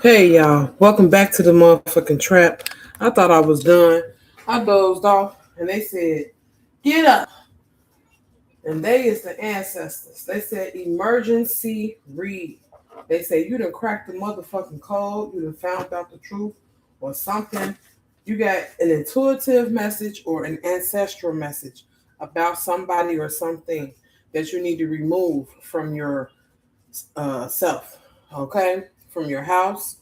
Hey y'all, welcome back to the motherfucking trap. I thought I was done. I dozed off and they said, get up. And they is the ancestors. They said emergency read. They say you done cracked the motherfucking code, you done found out the truth or something. You got an intuitive message or an ancestral message about somebody or something that you need to remove from your self, okay? From your house,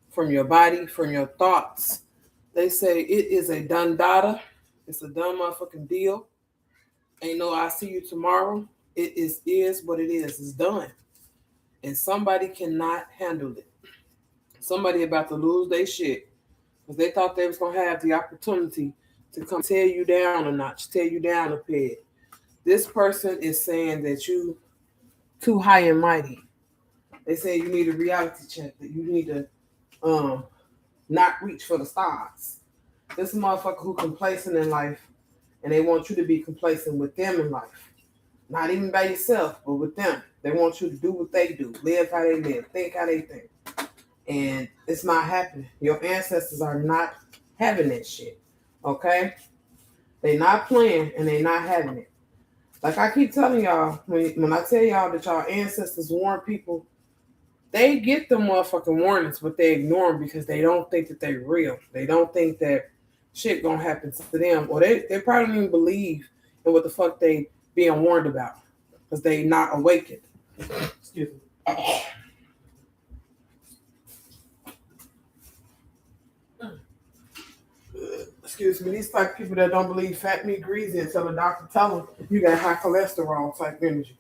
from your body, from your thoughts. They say it is a done data. It's a done motherfucking deal. Ain't no I see you tomorrow. It is what it is. It's done. And somebody cannot handle it. Somebody about to lose their shit. Because they thought they was gonna have the opportunity to come tear you down a notch, tear you down a peg. This person is saying that you too high and mighty. They say you need a reality check, that you need to not reach for the stars. This motherfucker who complacent in life, and they want you to be complacent with them in life. Not even by yourself, but with them. They want you to do what they do, live how they live, think how they think. And it's not happening. Your ancestors are not having that shit. Okay? They not playing and they not having it. Like I keep telling y'all, when I tell y'all that y'all ancestors warn people, they get the motherfucking warnings, but they ignore them because they don't think that they're real. They don't think that shit gonna happen to them, or they probably don't even believe in what the fuck they being warned about because they not awakened. Excuse me. Excuse me. These type of people that don't believe fat meat greasy until the doctor tell them you got high cholesterol type energy,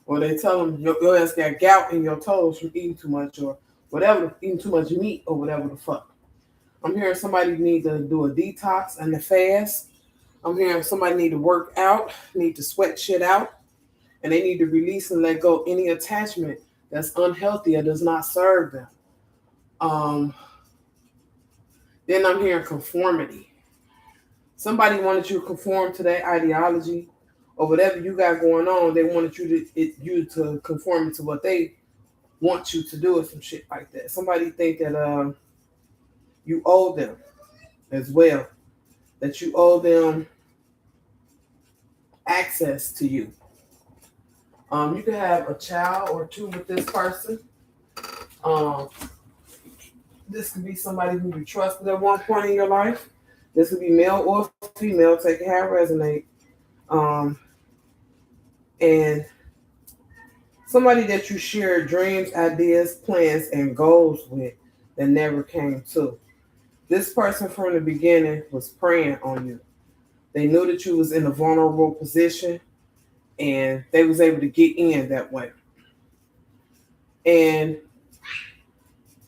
or they tell them your ass got gout in your toes from eating too much, or whatever, eating too much meat, or whatever the fuck. I'm hearing somebody need to do a detox and a fast. I'm hearing somebody need to work out, need to sweat shit out, and they need to release and let go any attachment that's unhealthy or does not serve them. Um, then I'm hearing conformity. Somebody wanted you to conform to their ideology or whatever you got going on. They wanted you to conform to what they want you to do or some shit like that. Somebody think that you owe them as well, that you owe them access to you. You can have a child or two with this person. Um, this could be somebody who you trusted at one point in your life. This could be male or female. Take it how it resonate. Um, and somebody that you share dreams, ideas, plans, and goals with that never came to. This person from the beginning was preying on you. They knew that you was in a vulnerable position, and they was able to get in that way. And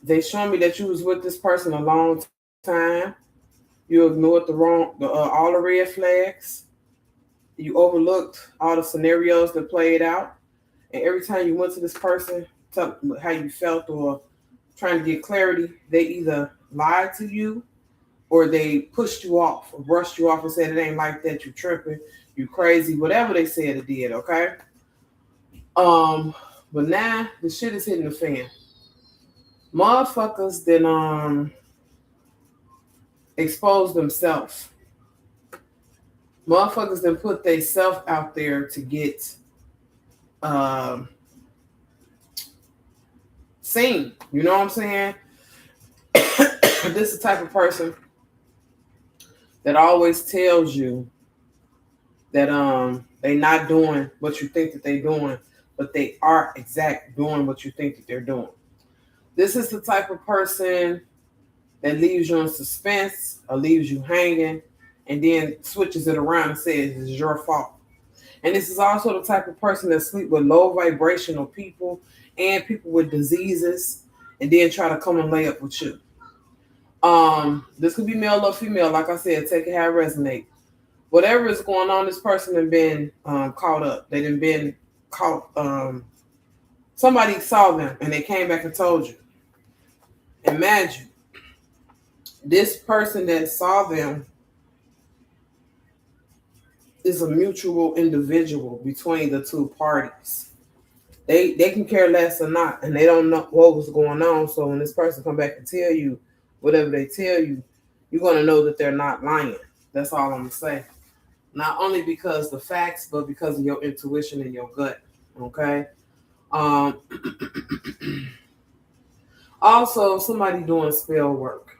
they showed me that you was with this person a long time. You ignored all the red flags. You overlooked all the scenarios that played out. And every time you went to this person, tell how you felt or trying to get clarity, they either lied to you or they pushed you off or brushed you off and said it ain't like that, you tripping, you crazy, whatever they said it did, okay? Um, but now the shit is hitting the fan. Motherfuckers then expose themselves. Motherfuckers then put they self out there to get um seen. You know what I'm saying? This is the type of person that always tells you that they not doing what you think that they doing, but they are exact doing what you think that they're doing. This is the type of person that leaves you in suspense or leaves you hanging and then switches it around and says it's your fault. And this is also the type of person that sleep with low vibrational people and people with diseases and then try to come and lay up with you. This could be male or female. Like I said, take it how it resonates. Whatever is going on, this person has been caught up. They done been caught. Somebody saw them and they came back and told you. Imagine this person that saw them is a mutual individual between the two parties. They can care less or not, and they don't know what was going on. So when this person come back and tell you whatever they tell you, you're gonna know that they're not lying. That's all I'm gonna say. Not only because the facts, but because of your intuition and your gut. Okay. Um, Also, somebody doing spell work.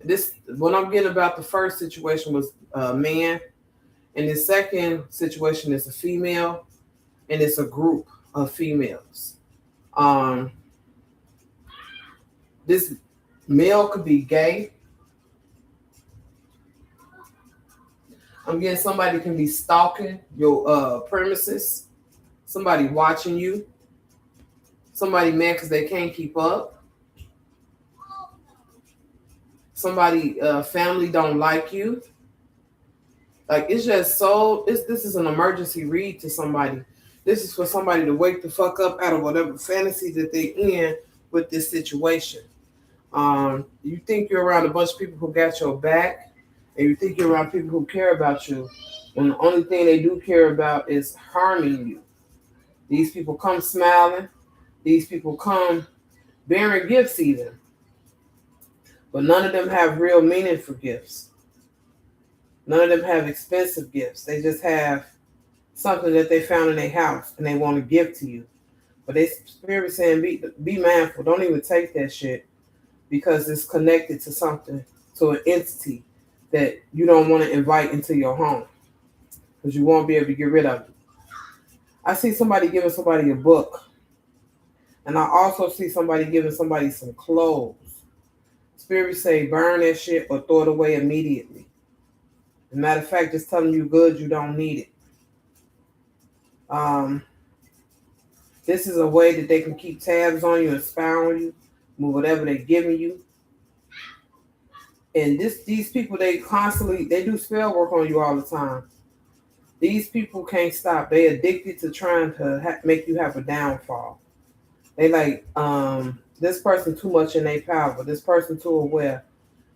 This what I'm getting about the first situation was a man, and the second situation is a female, and it's a group of females. Um, this male could be gay. I'm getting somebody can be stalking your premises. Somebody watching you. Somebody mad because they can't keep up. Somebody family don't like you. Like it's just so. This is an emergency read to somebody. This is for somebody to wake the fuck up out of whatever fantasy that they in with this situation. You think you're around a bunch of people who got your back, and you think you're around people who care about you, when the only thing they do care about is harming you. These people come smiling. These people come bearing gifts even, but none of them have real meaning for gifts. None of them have expensive gifts. They just have something that they found in their house and they want to give to you. But they spirit saying be mindful. Don't even take that shit because it's connected to something, to an entity that you don't want to invite into your home because you won't be able to get rid of it. I see somebody giving somebody a book, and I also see somebody giving somebody some clothes. Spirit say burn that shit or throw it away immediately. As a matter of fact, just telling you good, you don't need it. Um, this is a way that they can keep tabs on you and spy on you, move whatever they're giving you. And these people, they do spell work on you all the time. These people can't stop. They addicted to trying to make you have a downfall. They like this person too much in their power. This person too aware.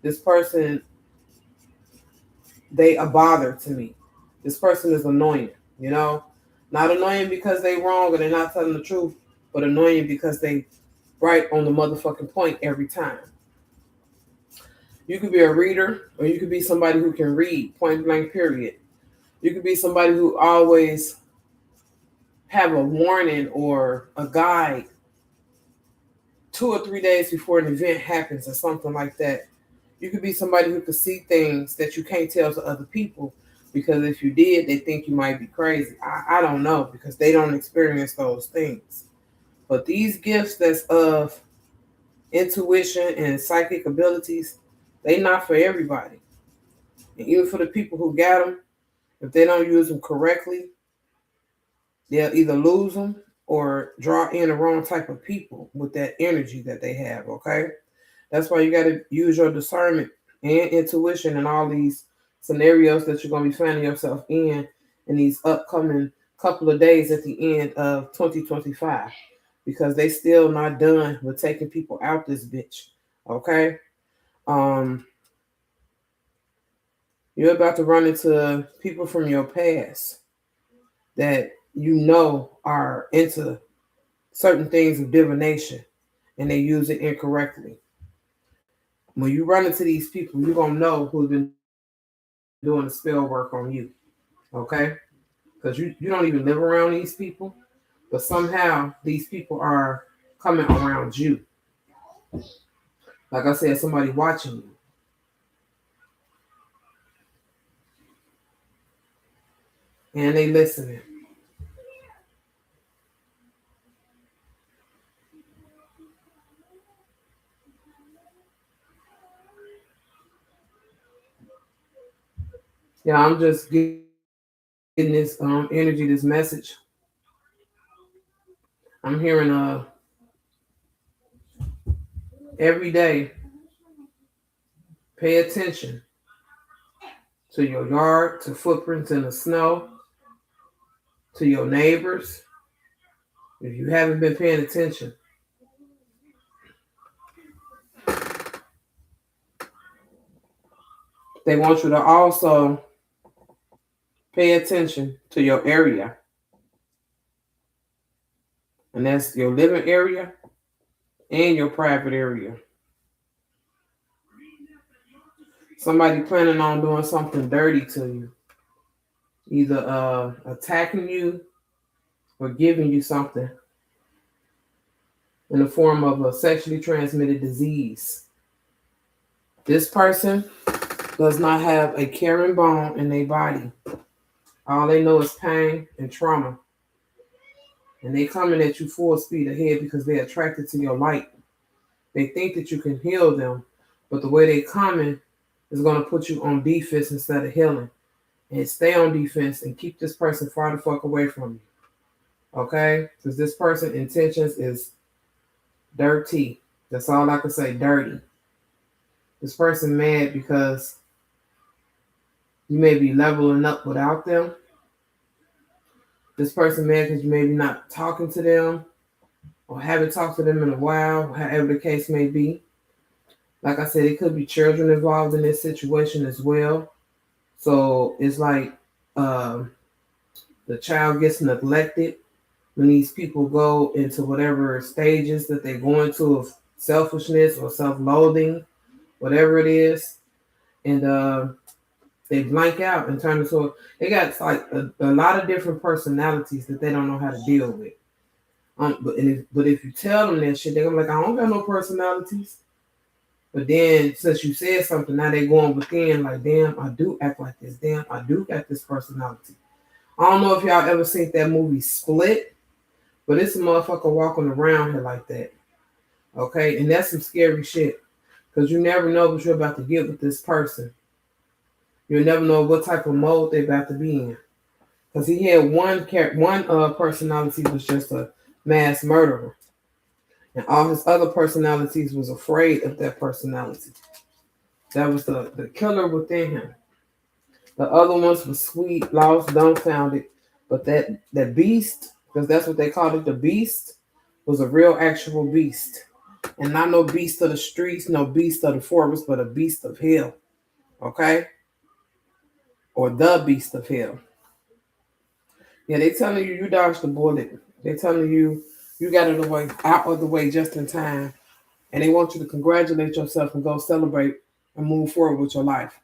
This person they a bother to me. This person is annoying. You know, not annoying because they wrong or they're not telling the truth, but annoying because they right on the motherfucking point every time. You could be a reader, or you could be somebody who can read, point blank, period. You could be somebody who always have a warning or a guide 2 or 3 days before an event happens or something like that. You could be somebody who could see things that you can't tell to other people because if you did, they think you might be crazy. I don't know because they don't experience those things. But these gifts that's of intuition and psychic abilities, they not for everybody. And even for the people who got them, if they don't use them correctly, they'll either lose them or draw in the wrong type of people with that energy that they have, okay? That's why you got to use your discernment and intuition in all these scenarios that you're going to be finding yourself in these upcoming couple of days at the end of 2025 because they still not done with taking people out this bitch, okay? Um, you're about to run into people from your past that you know are into certain things of divination and they use it incorrectly. When you run into these people, you're going to know who's been doing the spell work on you, okay? Because you don't even live around these people, but somehow these people are coming around you. Like I said, somebody watching you. And they listening. Yeah, I'm just getting this energy, this message. I'm hearing every day, pay attention to your yard, to footprints in the snow, to your neighbors. If you haven't been paying attention, they want you to also pay attention to your area. And that's your living area and your private area. Somebody planning on doing something dirty to you, either attacking you or giving you something in the form of a sexually transmitted disease. This person does not have a caring bone in their body. All they know is pain and trauma. And they coming at you full speed ahead because they're attracted to your light. They think that you can heal them, but the way they coming is going to put you on defense instead of healing. And stay on defense and keep this person far the fuck away from you. Okay? Because this person's intentions is dirty. That's all I can say, dirty. This person mad because you may be leveling up without them. This person mad because you may be not talking to them or haven't talked to them in a while, however the case may be. Like I said, it could be children involved in this situation as well. So it's like the child gets neglected when these people go into whatever stages that they go into of selfishness or self-loathing, whatever it is. And they blank out and turn into they got like a lot of different personalities that they don't know how to deal with. But if you tell them that shit, they're gonna be like, I don't got no personalities. But then since you said something, now they going within like, damn, I do act like this. Damn, I do got this personality. I don't know if y'all ever seen that movie Split, but it's a motherfucker walking around here like that. Okay, and that's some scary shit. Because you never know what you're about to get with this person. You'll never know what type of mode they're about to be in. Because he had one personality was just a mass murderer. And all his other personalities was afraid of that personality. That was the killer within him. The other ones were sweet, lost, dumbfounded. But that beast, because that's what they called it, the beast, was a real actual beast. And not no beast of the streets, no beast of the forest, but a beast of hell. Okay? Or the beast of hell. Yeah, they telling you dodged the bullet. They telling you got out of the way just in time. And they want you to congratulate yourself and go celebrate and move forward with your life.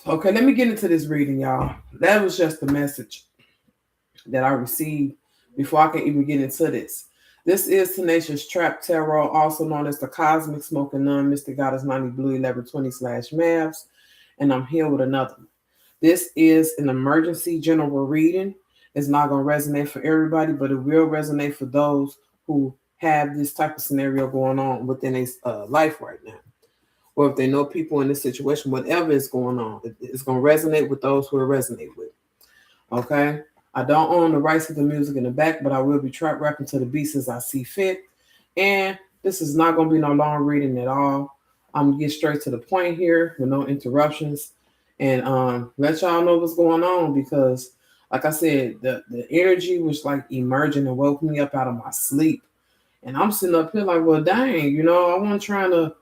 Okay, let me get into this reading, y'all. That was just the message that I received before I can even get into this. This is Tenacious Trap Tarot, also known as the Cosmic Smoking Nun, Mr. Goddess 90 Blue 1120 / Mavs, and I'm here with another one. This is an emergency general reading. It's not going to resonate for everybody, but it will resonate for those who have this type of scenario going on within their life right now. Or if they know people in this situation, whatever is going on, it's going to resonate with those who it resonate with. Okay? I don't own the rights to the music in the back, but I will be trap rapping to the beats as I see fit. And this is not going to be no long reading at all. I'm going to get straight to the point here with no interruptions and let y'all know what's going on because, like I said, the energy was like emerging and woke me up out of my sleep. And I'm sitting up here like, well, dang, I wasn't trying to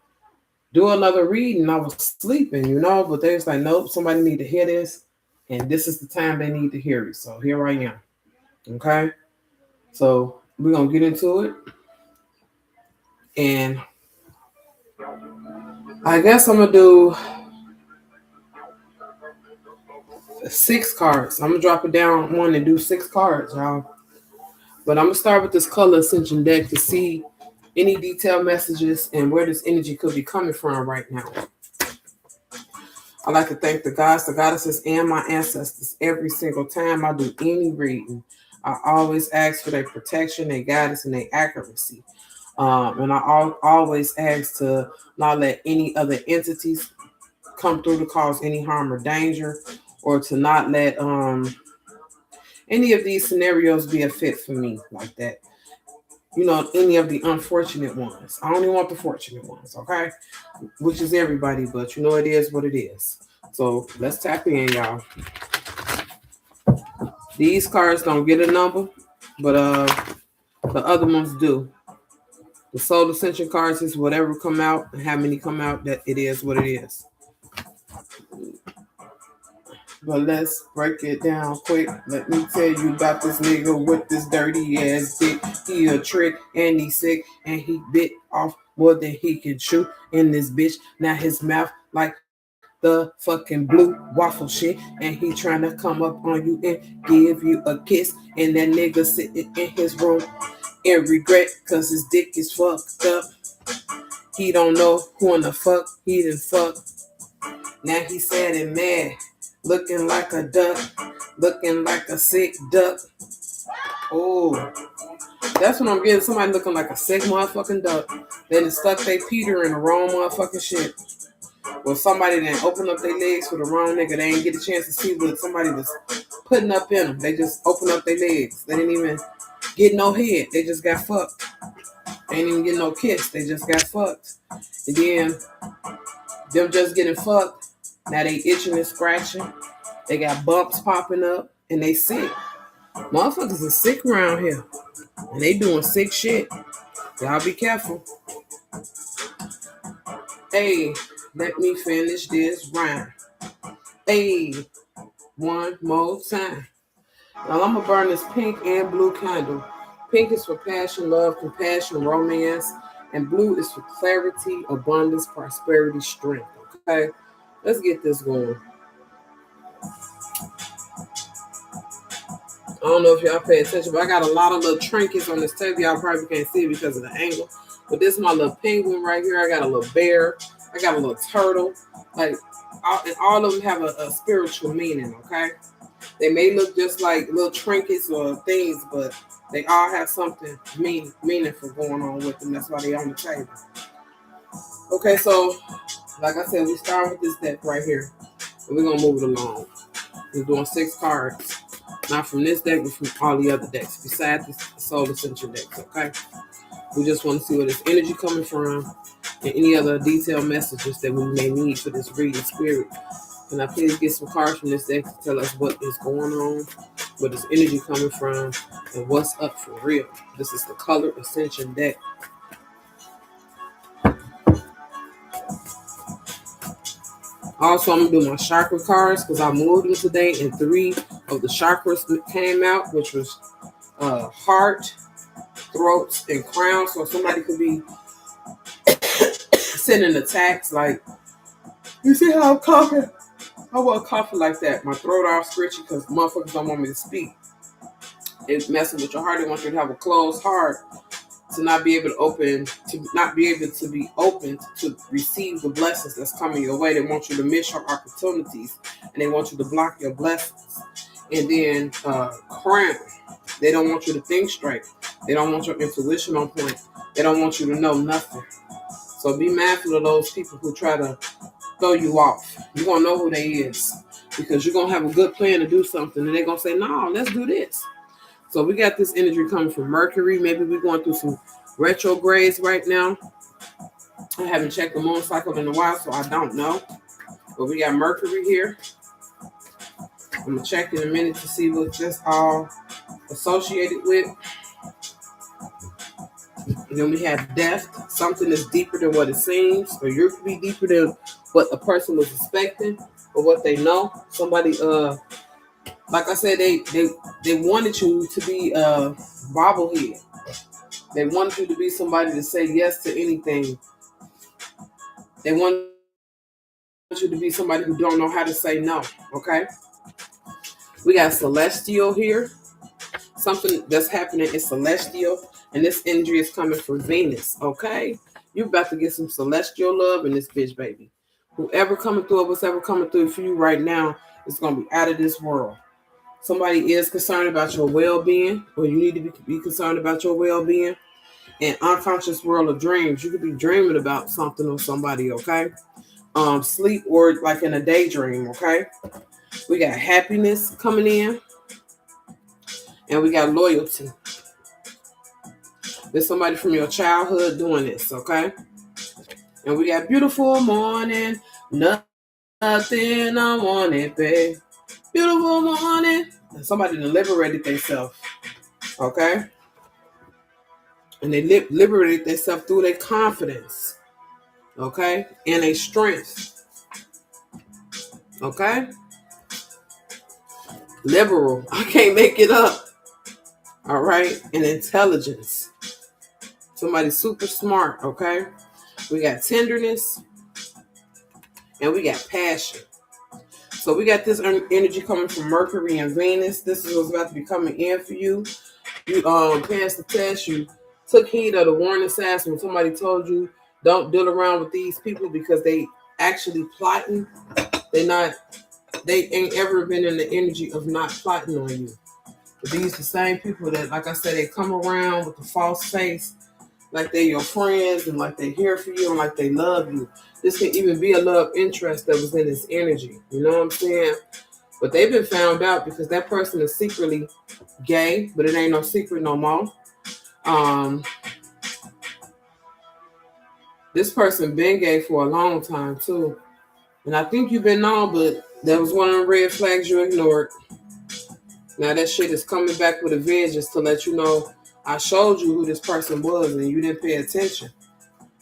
do another reading. I was sleeping, but they was like, nope, somebody need to hear this. And this is the time they need to hear it. So here I am. Okay. So we're going to get into it. And I guess I'm going to do 6 cards. I'm going to drop it down one and do 6 cards, y'all. But I'm going to start with this color ascension deck to see any detailed messages and where this energy could be coming from right now. I'd like to thank the gods, the goddesses, and my ancestors every single time I do any reading. I always ask for their protection, their guidance, and their accuracy. And I always ask to not let any other entities come through to cause any harm or danger, or to not let any of these scenarios be a fit for me like that. Any of the unfortunate ones. I only want the fortunate ones, okay? Which is everybody, but it is what it is. So let's tap in, y'all. These cards don't get a number, but the other ones do. The soul ascension cards is whatever come out and how many come out, that it is what it is. But let's break it down quick. Let me tell you about this nigga with this dirty ass dick. He a trick and he sick and he bit off more than he can chew in this bitch. Now his mouth like the fucking blue waffle shit, and he trying to come up on you and give you a kiss. And that nigga sitting in his room in regret cause his dick is fucked up. He don't know who in the fuck he done fuck. Now he sad and mad, looking like a duck, looking like a sick duck. Oh, that's what I'm getting. Somebody looking like a sick motherfucking duck. Then it stuck they Peter in the wrong motherfucking shit. Well, somebody didn't open up their legs for the wrong nigga. They didn't get a chance to see what somebody was putting up in them. They just opened up their legs. They didn't even get no head. They just got fucked. They didn't even get no kiss. They just got fucked. And then them just getting fucked. Now they itching and scratching. They got bumps popping up and they sick. Motherfuckers are sick around here. And they doing sick shit. Y'all be careful. Hey, let me finish this rhyme. Hey, one more time. Now I'm gonna burn this pink and blue candle. Pink is for passion, love, compassion, romance, and blue is for clarity, abundance, prosperity, strength. Okay, let's get this going. I don't know if y'all pay attention, but I got a lot of little trinkets on this table. Y'all probably can't see it because of the angle. But this is my little penguin right here. I got a little bear. I got a little turtle. Like, all of them have a spiritual meaning, okay? They may look just like little trinkets or things, but they all have something meaningful going on with them. That's why they're on the table. Okay, so, like I said, we start with this deck right here. And we're going to move it along. We're doing 6 cards. Not from this deck, but from all the other decks, besides the Soul Ascension decks, okay? We just want to see where this energy coming from and any other detailed messages that we may need for this reading spirit. Can I please get some cards from this deck to tell us what is going on, where this energy coming from, and what's up for real? This is the Color Ascension deck. Also, I'm going to do my chakra cards because I moved them today and 3 of the chakras came out, which was heart, throats, and crown. So somebody could be sending attacks like, you see how I'm coughing? I wasn't coughing like that. My throat all scratchy because motherfuckers don't want me to speak. It's messing with your heart. They want you to have a closed heart, to not be able to open, to not be able to be open to receive the blessings that's coming your way. They want you to miss your opportunities, and they want you to block your blessings. And then crown, they don't want you to think straight. They don't want your intuition on point. They don't want you to know nothing. So be mindful of those people who try to throw you off. You're going to know who they is, because you're going to have a good plan to do something, and they're going to say, no, let's do this. So we got this energy coming from Mercury. Maybe we're going through some retrogrades right now. I haven't checked the moon cycle in a while, so I don't know. But we got Mercury here. I'm going to check in a minute to see what this all associated with. And then we have death. Something that's deeper than what it seems, or you could be deeper than what a person was expecting or what they know. Somebody, like I said, they wanted you to be a bobblehead. They wanted you to be somebody to say yes to anything. They want you to be somebody who don't know how to say no, okay? We got celestial here. Something that's happening is celestial, and this energy is coming from Venus, okay? You're about to get some celestial love in this bitch, baby. Whoever coming through or what's ever coming through for you right now is going to be out of this world. Somebody is concerned about your well-being, or you need to be concerned about your well-being. And unconscious world of dreams, you could be dreaming about something or somebody, okay? Sleep or like in a daydream, okay? We got happiness coming in, and we got loyalty. There's somebody from your childhood doing this, okay? And we got beautiful morning, nothing I wanted, babe. Beautiful morning. And somebody liberated themselves, okay? And they liberated themselves through their confidence, okay? And their strength, okay? Liberal. I can't make it up. All right. And intelligence. Somebody super smart. Okay. We got tenderness and we got passion. So we got this energy coming from Mercury and Venus. This is what's about to be coming in for you. You passed the test. You took heed of the warning signs when somebody told you don't deal around with these people because they actually plotting. They ain't ever been in the energy of not plotting on you. But these the same people that, like I said, they come around with the false face, like they're your friends and like they're here for you and like they love you. This can even be a love interest that was in this energy. You know what I'm saying? But they've been found out because that person is secretly gay, but it ain't no secret no more. This person been gay for a long time too. And I think you've been known, but that was one of the red flags you ignored. Now that shit is coming back with a vengeance to let you know I showed you who this person was and you didn't pay attention.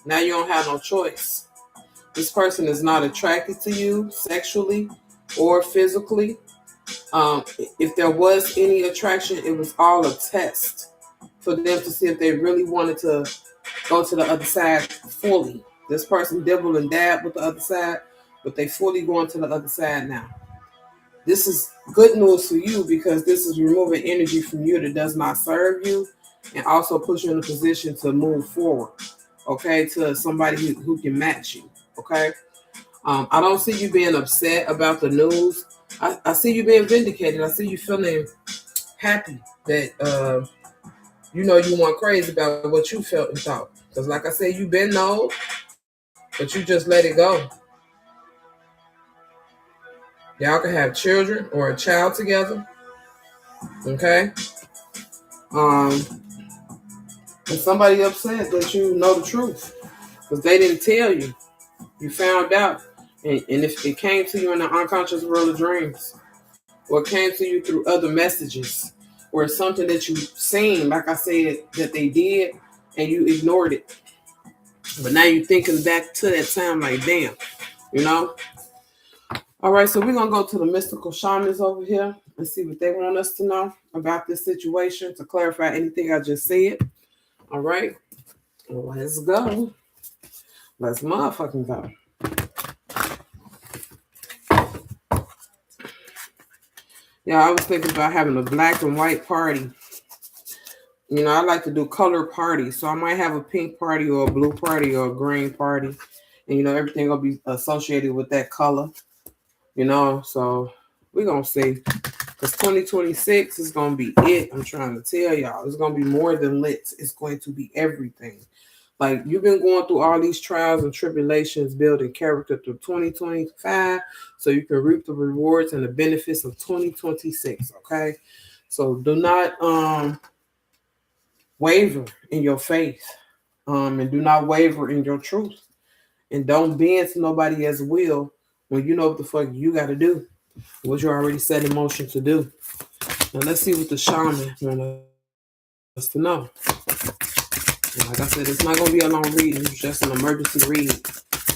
Now you don't have no choice. This person is not attracted to you sexually or physically. If there was any attraction, it was all a test for them to see if they really wanted to go to the other side fully. This person dibble and dab with the other side, but they fully going to the other side now. This is good news for you because this is removing energy from you that does not serve you and also puts you in a position to move forward, okay, to somebody who can match you, okay? I don't see you being upset about the news. I see you being vindicated. I see you feeling happy that you know you weren't crazy about what you felt and thought. Because like I said, you've been known, but you just let it go. Y'all can have children or a child together. Okay? And somebody upset that you know the truth. Because they didn't tell you. You found out. And if it came to you in the unconscious world of dreams, or it came to you through other messages, or something that you seen, like I said, that they did, and you ignored it. But now you're thinking back to that time like, damn, you know? All right, so we're going to go to the mystical shamans over here and see what they want us to know about this situation to clarify anything I just said. All right, let's go. Let's motherfucking go. Yeah, I was thinking about having a black and white party. You know, I like to do color parties. So I might have a pink party or a blue party or a green party. And, you know, everything will be associated with that color. You know, so we're going to see. Because 2026 is going to be it. I'm trying to tell y'all. It's going to be more than lit. It's going to be everything. Like, you've been going through all these trials and tribulations, building character through 2025, so you can reap the rewards and the benefits of 2026, okay? So do not waver in your faith, and do not waver in your truth. And don't bend to nobody else's will when you know what the fuck you got to do, what you already set in motion to do. Now let's see what the shaman wants us to know. And like I said, it's not going to be a long reading. It's just an emergency read.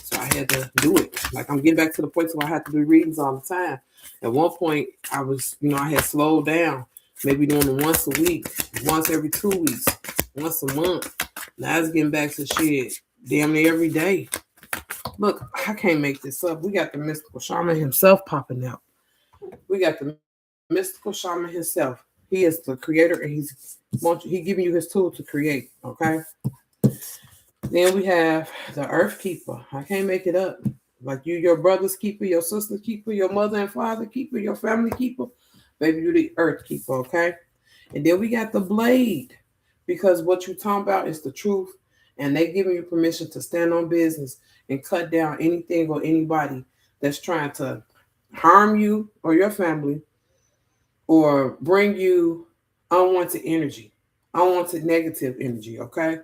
So I had to do it. Like, I'm getting back to the point where I have to do readings all the time. At one point, I was, you know, I had slowed down. Maybe doing it once a week, once every 2 weeks, once a month. Now it's getting back to shit damn near every day. Look, I can't make this up. We got the mystical shaman himself popping out. We got the mystical shaman himself. He is the creator, and he's giving you his tool to create. Okay. Then we have the earth keeper. I can't make it up. Like, you, your brother's keeper, your sister's keeper, your mother and father keeper, your family keeper. Baby, you're the earth keeper. Okay. And then we got the blade, because what you're talking about is the truth, and they giving you permission to stand on business and cut down anything or anybody that's trying to harm you or your family, or bring you unwanted energy, unwanted negative energy, okay?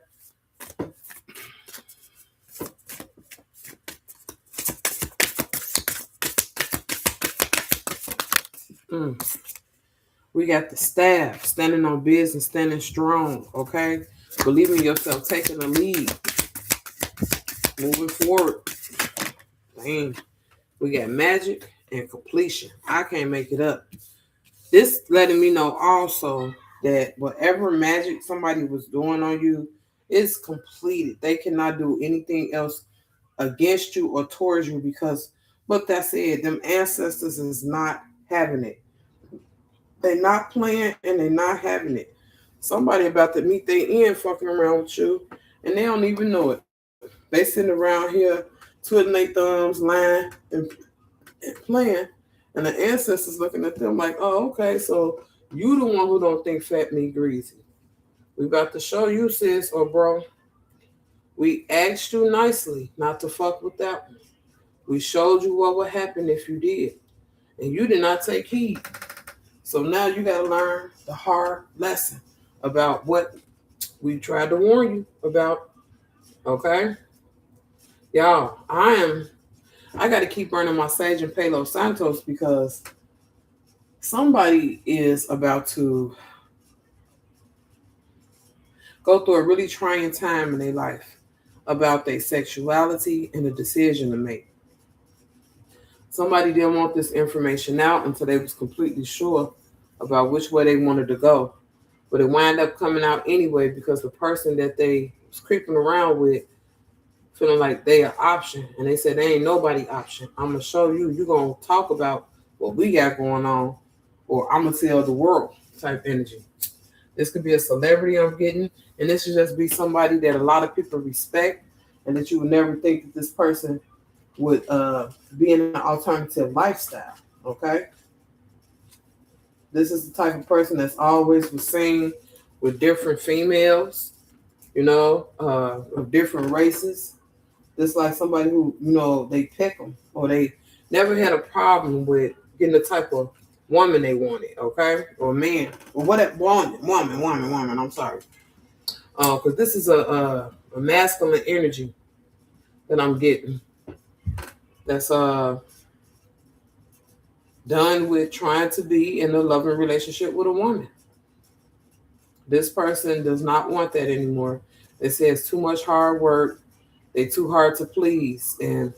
We got the staff, standing on business, standing strong, okay? Believing in yourself, taking the lead, moving forward. Dang. We got magic and completion. I can't make it up. This letting me know also that whatever magic somebody was doing on you is completed. They cannot do anything else against you or towards you because what that said, them ancestors is not having it. They not playing and they not having it. Somebody about to meet their end fucking around with you and they don't even know it. They sitting around here twiddling their thumbs, lying and playing, and the ancestors looking at them like, oh, okay, so you the one who don't think fat meat greasy. We about to show you, sis or bro. We asked you nicely not to fuck with that one. We showed you what would happen if you did, and you did not take heed. So now you got to learn the hard lesson about what we tried to warn you about. Okay, y'all. I got to keep burning my sage and Palo Santos because somebody is about to go through a really trying time in their life about their sexuality and a decision to make. Somebody didn't want this information out until they was completely sure about which way they wanted to go. But it wound up coming out anyway because the person that they was creeping around with feeling like they an option. And they said they ain't nobody option. I'm gonna show you, you're gonna talk about what we got going on, or I'm gonna tell the world type energy. This could be a celebrity I'm getting, and this should just be somebody that a lot of people respect, and that you would never think that this person would be in an alternative lifestyle. Okay, this is the type of person that's always was seen with different females, of different races. Just like somebody who they pick them, or they never had a problem with getting the type of woman they wanted, okay, or man, or whatever, woman. I'm sorry, because this is a masculine energy that I'm getting. That's done with trying to be in a loving relationship with a woman. This person does not want that anymore. It says too much hard work. They too hard to please, and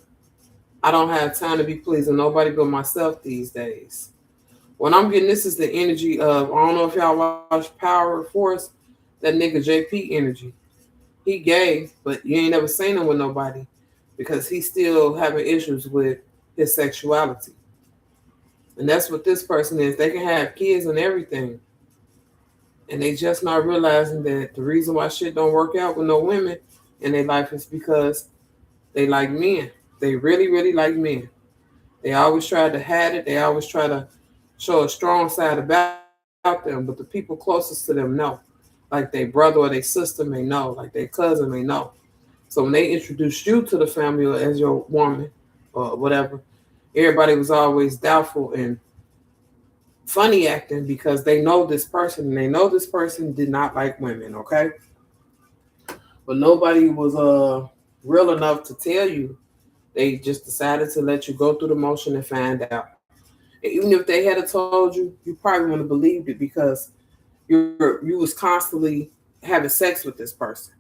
I don't have time to be pleasing nobody but myself these days. When I'm getting this is the energy of, I don't know if y'all watch Power of Force, that nigga JP energy. He gay, but you ain't never seen him with nobody because he's still having issues with his sexuality. And that's what this person is. They can have kids and everything. And they just not realizing that the reason why shit don't work out with no women in their life is because they like men. They really, really like men. They always try to hide it. They always try to show a strong side about them, but the people closest to them know. Like their brother or their sister may know, like their cousin may know. So when they introduced you to the family or as your woman or whatever, everybody was always doubtful and funny acting because they know this person and they know this person did not like women, okay? But nobody was real enough to tell you. They just decided to let you go through the motion and find out. And even if they had told you, you probably wouldn't have believed it because you was constantly having sex with this person.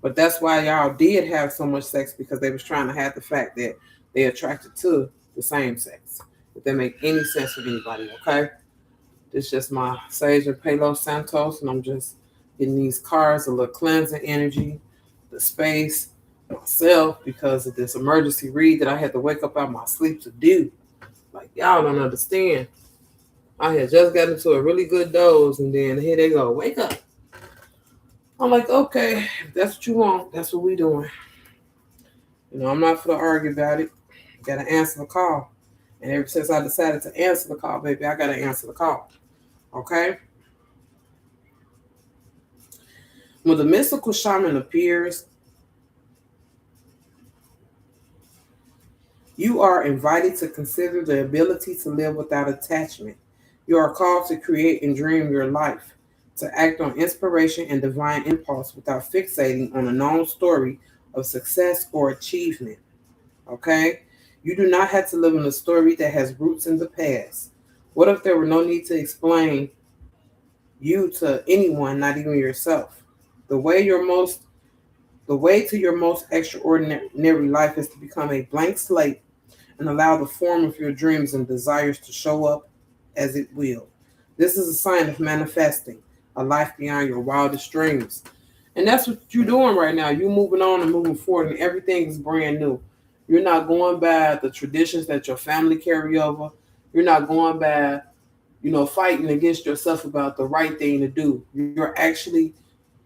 But that's why y'all did have so much sex because they was trying to hide the fact that they attracted to the same sex. If that make any sense with anybody, okay? This is just my Sage and Palo Santos, and I'm just getting these cards, a little cleansing energy, the space, myself, because of this emergency read that I had to wake up out my sleep to do. Like, y'all don't understand. I had just gotten into a really good doze, and then here they go, wake up. I'm like, okay, if that's what you want, that's what we doing. I'm not for to argue about it. Gotta answer the call. And ever since I decided to answer the call, baby, I gotta answer the call. Okay? When the mystical shaman appears, you are invited to consider the ability to live without attachment. You are called to create and dream your life, to act on inspiration and divine impulse without fixating on a known story of success or achievement. Okay? You do not have to live in a story that has roots in the past. What if there were no need to explain you to anyone, not even yourself? The way the way to your most extraordinary life is to become a blank slate and allow the form of your dreams and desires to show up as it will. This is a sign of manifesting a life beyond your wildest dreams. And that's what you're doing right now. You're moving on and moving forward, and everything is brand new. You're not going by the traditions that your family carry over. You're not going by, fighting against yourself about the right thing to do. You're actually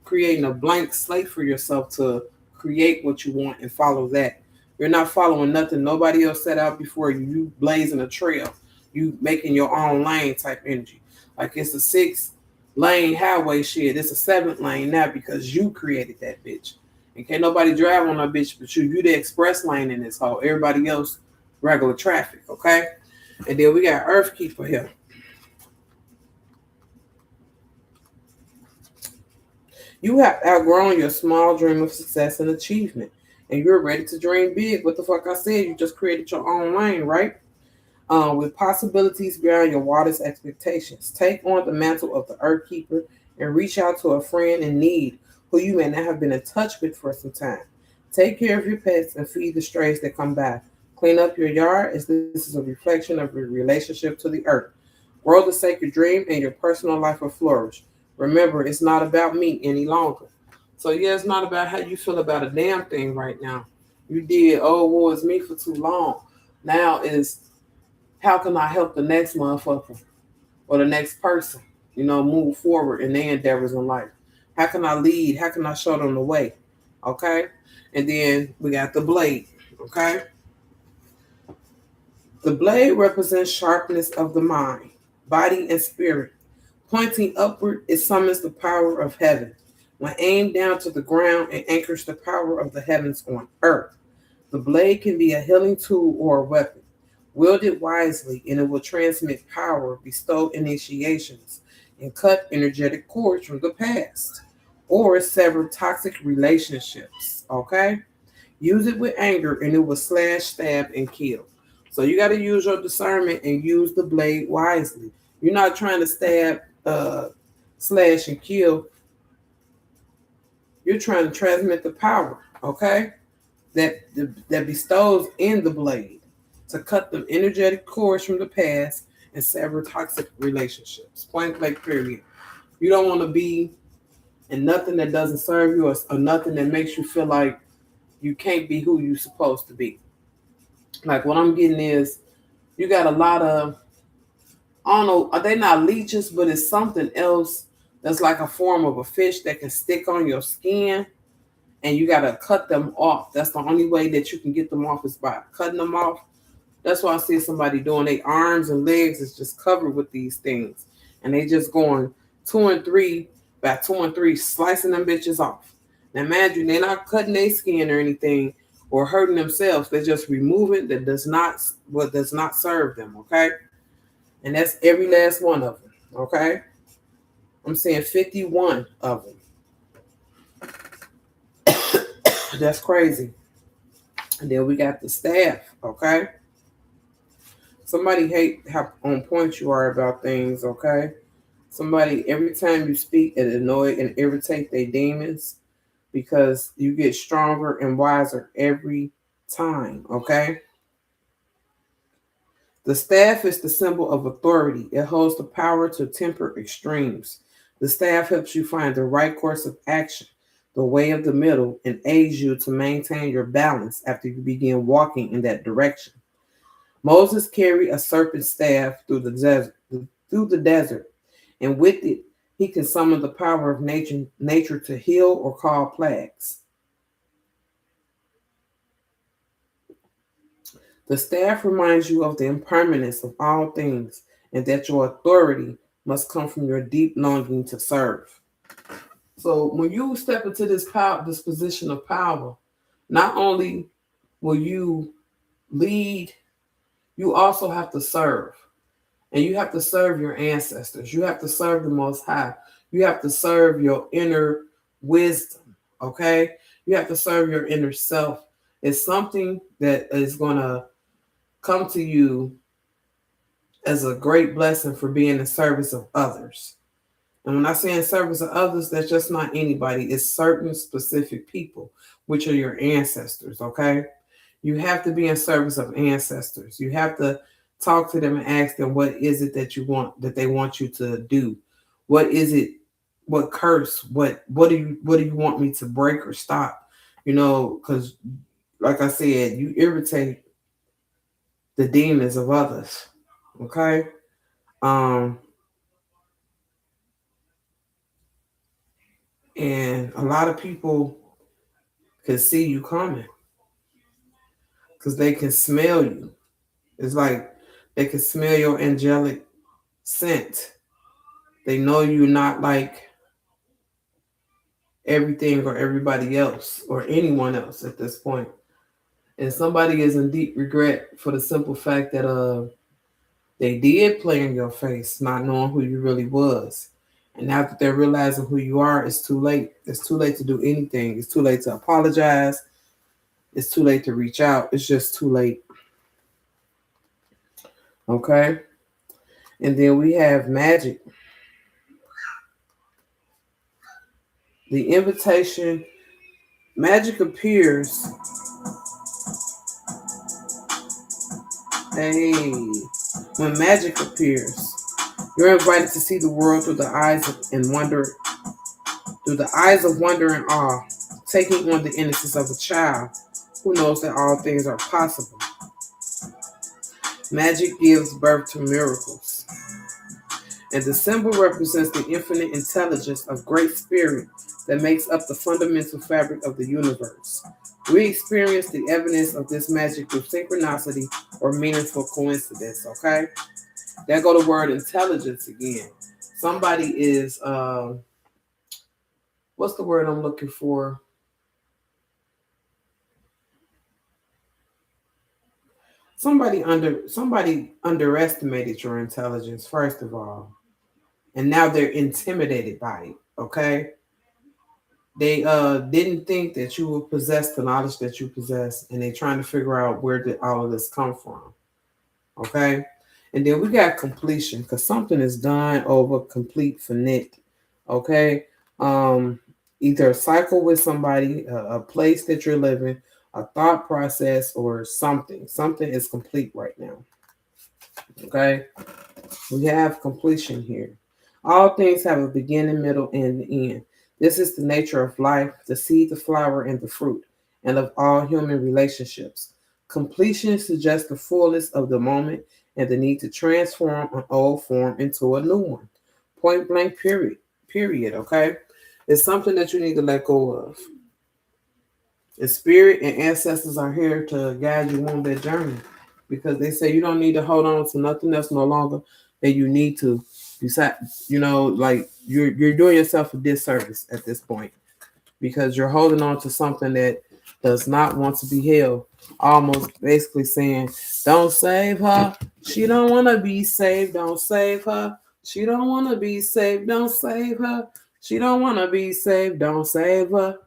creating a blank slate for yourself to create what you want and follow that. You're not following nothing nobody else set out before you. You blazing a trail. You making your own lane type energy. Like it's a 6 lane highway shit. It's a 7th lane now because you created that bitch. And can't nobody drive on that bitch but you. You the express lane in this hole. Everybody else regular traffic, okay? And then we got Earthkeeper here. You have outgrown your small dream of success and achievement, and you're ready to dream big. What the fuck I said? You just created your own lane, right? With possibilities beyond your wildest expectations. Take on the mantle of the Earth Keeper and reach out to a friend in need who you may not have been in touch with for some time. Take care of your pets and feed the strays that come by. Clean up your yard as this is a reflection of your relationship to the earth. Grow the sacred dream and your personal life will flourish. Remember, it's not about me any longer. So, yeah, it's not about how you feel about a damn thing right now. You did, oh, well, it's me for too long. Now is how can I help the next motherfucker or the next person, move forward in their endeavors in life? How can I lead? How can I show them the way? Okay? And then we got the blade. Okay? The blade represents sharpness of the mind, body, and spirit. Pointing upward, it summons the power of heaven. When aimed down to the ground, it anchors the power of the heavens on earth. The blade can be a healing tool or a weapon. Wield it wisely, and it will transmit power, bestow initiations, and cut energetic cords from the past, or sever toxic relationships. Okay? Use it with anger, and it will slash, stab, and kill. So you got to use your discernment and use the blade wisely. You're not trying to stab, slash, and kill. You're trying to transmit the power, okay? That bestows in the blade to cut the energetic cords from the past and sever toxic relationships. Point blank, period. You don't want to be in nothing that doesn't serve you or nothing that makes you feel like you can't be who you're supposed to be. Like what I'm getting is you got a lot of, I don't know, are they not leeches, but it's something else that's like a form of a fish that can stick on your skin and you got to cut them off. That's the only way that you can get them off is by cutting them off. That's why I see somebody doing their arms and legs is just covered with these things. And they just going 2 and 3 by 2 and 3, slicing them bitches off. Now imagine they're not cutting their skin or anything or hurting themselves. They're just removing that does not serve them, okay? And that's every last one of them, okay? I'm saying 51 of them. That's crazy. And then we got the staff, okay? Somebody hate how on point you are about things, okay? Somebody, every time you speak, it annoy and irritate their demons because you get stronger and wiser every time, okay? The staff is the symbol of authority. It holds the power to temper extremes. The staff helps you find the right course of action, the way of the middle, and aids you to maintain your balance after you begin walking in that direction. Moses carried a serpent staff through the desert, and with it, he can summon the power of nature to heal or call plagues. The staff reminds you of the impermanence of all things and that your authority must come from your deep longing to serve. So when you step into this power, this position of power, not only will you lead, you also have to serve. And you have to serve your ancestors. You have to serve the Most High. You have to serve your inner wisdom, okay? You have to serve your inner self. It's something that is going to come to you as a great blessing for being in service of others. And when I say in service of others, that's just not anybody. It's certain specific people, which are your ancestors, okay? You have to be in service of ancestors. You have to talk to them and ask them what is it that you want, that they want you to do. What is it? What curse? What do you want me to break or stop? Because like I said, you irritate the demons of others. Okay. Um, and a lot of people can see you coming because they can smell you. It's like they can smell your angelic scent. They know you're not like everything or everybody else or anyone else at this point. And somebody is in deep regret for the simple fact that they did play in your face, not knowing who you really was. And now that they're realizing who you are, it's too late. It's too late to do anything. It's too late to apologize. It's too late to reach out. It's just too late. Okay? And then we have magic. The invitation, magic appears. Hey, when magic appears, you're invited to see the world through the eyes of wonder and awe, taking on the innocence of a child who knows that all things are possible. Magic gives birth to miracles, and the symbol represents the infinite intelligence of great spirit that makes up the fundamental fabric of the universe. We experience the evidence of this magic through synchronicity or meaningful coincidence. Okay, there go the word intelligence again. Somebody is what's the word I'm looking for? Somebody underestimated your intelligence first of all, and now they're intimidated by it. Okay, they didn't think that you would possess the knowledge that you possess, and they're trying to figure out where did all of this come from. Okay, and then we got completion because something is done over complete finite. Okay, um, either a cycle with somebody, a place that you're living, a thought process, or something. Something is complete right now. Okay, we have completion here. All things have a beginning, middle, and the end. This is the nature of life, the seed, the flower, and the fruit, and of all human relationships. Completion suggests the fullness of the moment and the need to transform an old form into a new one. Point blank, period. Period, okay? It's something that you need to let go of. The spirit and ancestors are here to guide you on that journey because they say you don't need to hold on to nothing else no longer than you need to. Besides, like you're doing yourself a disservice at this point because you're holding on to something that does not want to be held. Almost basically saying, "Don't save her. She don't want to be saved. Don't save her. She don't want to be saved. Don't save her. She don't want to be saved. Don't save her."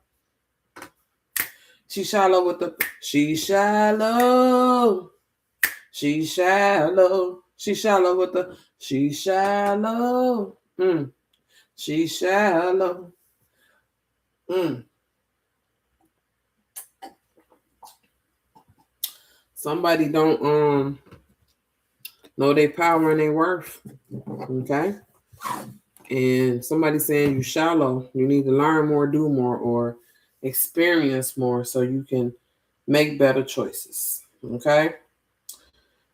She shallow with the. She shallow. She shallow. She shallow with the. She shallow. She shallow. Mm. Somebody don't know their power and their worth. Okay. And somebody saying you shallow. You need to learn more, do more, or experience more so you can make better choices. Okay.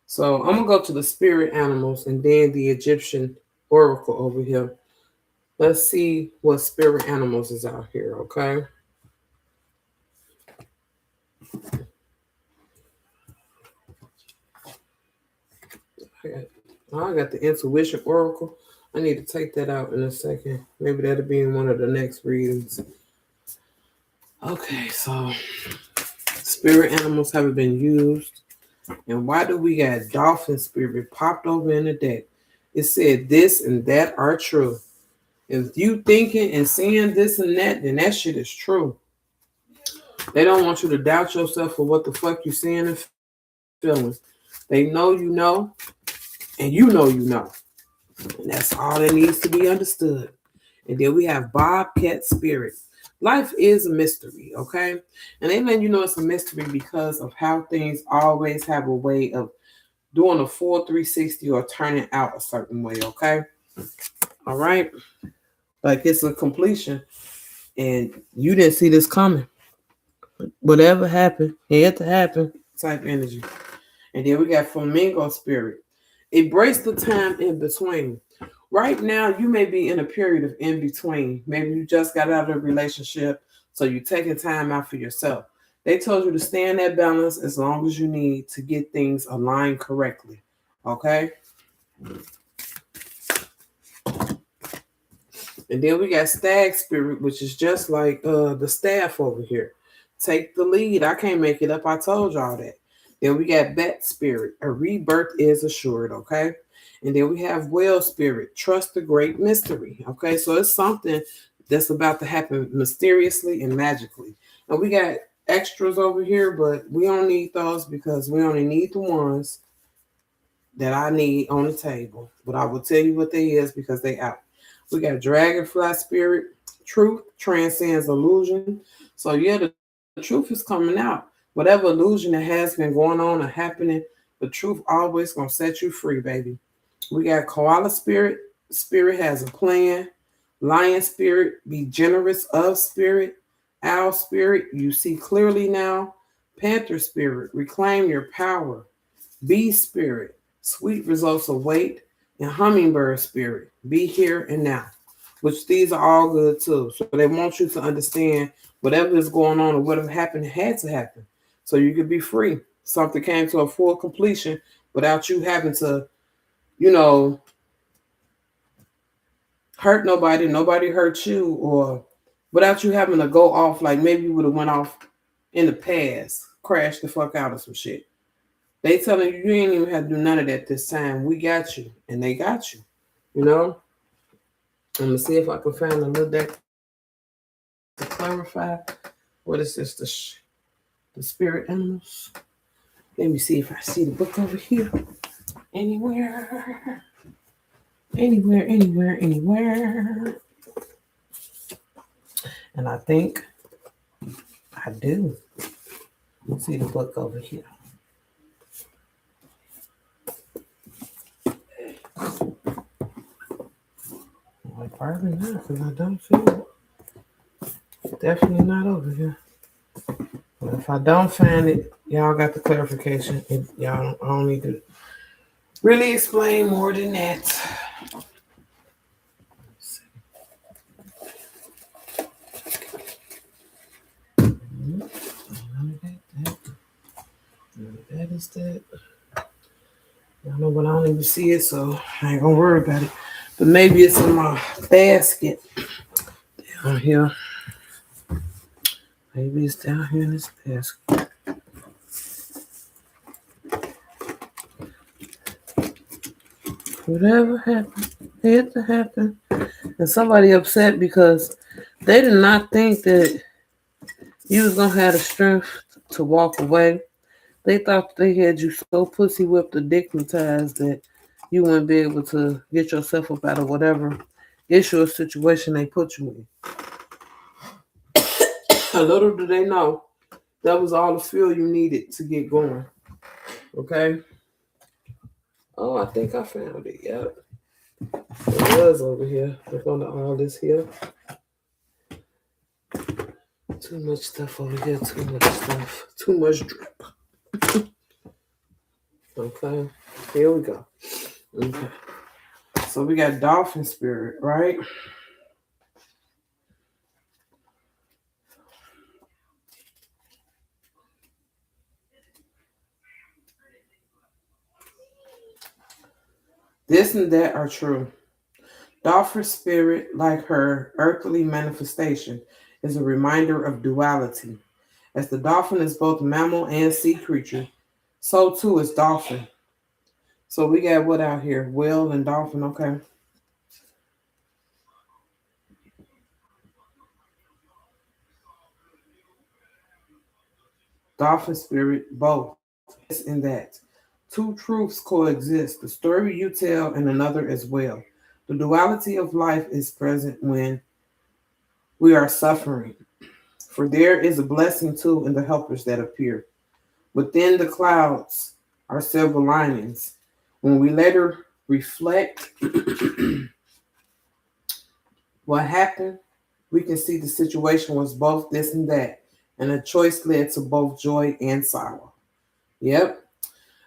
So I'm gonna go to the spirit animals and then the Egyptian oracle over here. Let's see what spirit animals is out here, okay? I got the intuition oracle. I need to take that out in a second. Maybe that'll be in one of the next readings. Okay, so spirit animals haven't been used. And why do we got dolphin spirit popped over in the deck? It said this and that are true. If you thinking and seeing this and that, then that shit is true. They don't want you to doubt yourself for what the fuck you seeing and feeling. They know, and you know you know. And that's all that needs to be understood. And then we have Bobcat Spirit. Life is a mystery, okay? And they let you know it's a mystery because of how things always have a way of doing a full 360 or turning out a certain way, okay? All right? Like it's a completion and you didn't see this coming. Whatever happened, it had to happen type energy. And then we got flamingo spirit. Embrace the time in between. Right now, you may be in a period of in between. Maybe you just got out of a relationship, so you're taking time out for yourself. They told you to stay in that balance as long as you need to get things aligned correctly. Okay? And then we got stag spirit, which is just like the staff over here. Take the lead. I can't make it up. I told y'all that. Then we got bat spirit. A rebirth is assured, okay? And then we have whale spirit. Trust the great mystery, okay? So it's something that's about to happen mysteriously and magically. And we got extras over here, but we don't need those because we only need the ones that I need on the table. But I will tell you what they is because they out. We got dragonfly spirit. Truth transcends illusion. So yeah, the truth is coming out. Whatever illusion that has been going on or happening, the truth always gonna set you free, baby. We got koala spirit. Spirit has a plan. Lion spirit, be generous of spirit. Owl spirit, you see clearly now. Panther spirit, reclaim your power. Bee spirit, sweet results await. And hummingbird spirit, be here and now. Which these are all good too. So they want you to understand whatever is going on or whatever happened had to happen. So you could be free. Something came to a full completion without you having to, you know, hurt nobody, nobody hurt you, or without you having to go off like maybe you would have went off in the past, crashed the fuck out of some shit. They telling you ain't even have to do none of that this time. We got you, and they got you. You know. I'm gonna see if I can find a little deck to clarify. What is this? The spirit animals. Let me see if I see the book over here. Anywhere. Anywhere, anywhere, anywhere. And I think I do. Let's see the book over here. Well, probably not, because I don't feel it. Definitely not over here. But if I don't find it, y'all got the clarification. Y'all I don't need to really explain more than that. That is that. I know, but I don't even see it, so I ain't gonna worry about it. But maybe it's in my basket down here. Maybe it's down here in this basket. Whatever happened, it had to happen. And somebody upset because they did not think that you was gonna have the strength to walk away. They thought they had you so pussy whipped or dignitized that you wouldn't be able to get yourself up out of whatever issue or situation they put you in. Little do they know that was all the fuel you needed to get going. Okay? Oh, I think I found it. Yep. It was over here. Look on all this here. Too much stuff over here. Too much stuff. Too much drip. Okay. Here we go. Okay. So we got dolphin spirit, right? This and that are true. Dolphin spirit, like her earthly manifestation, is a reminder of duality. As the dolphin is both mammal and sea creature, so too is dolphin. So we got what out here? Whale and dolphin, okay. Dolphin spirit, both. This and that. Two truths coexist, the story you tell and another as well. The duality of life is present when we are suffering, for there is a blessing too in the helpers that appear. Within the clouds our silver linings. When we later reflect what happened, we can see the situation was both this and that, and a choice led to both joy and sorrow. Yep.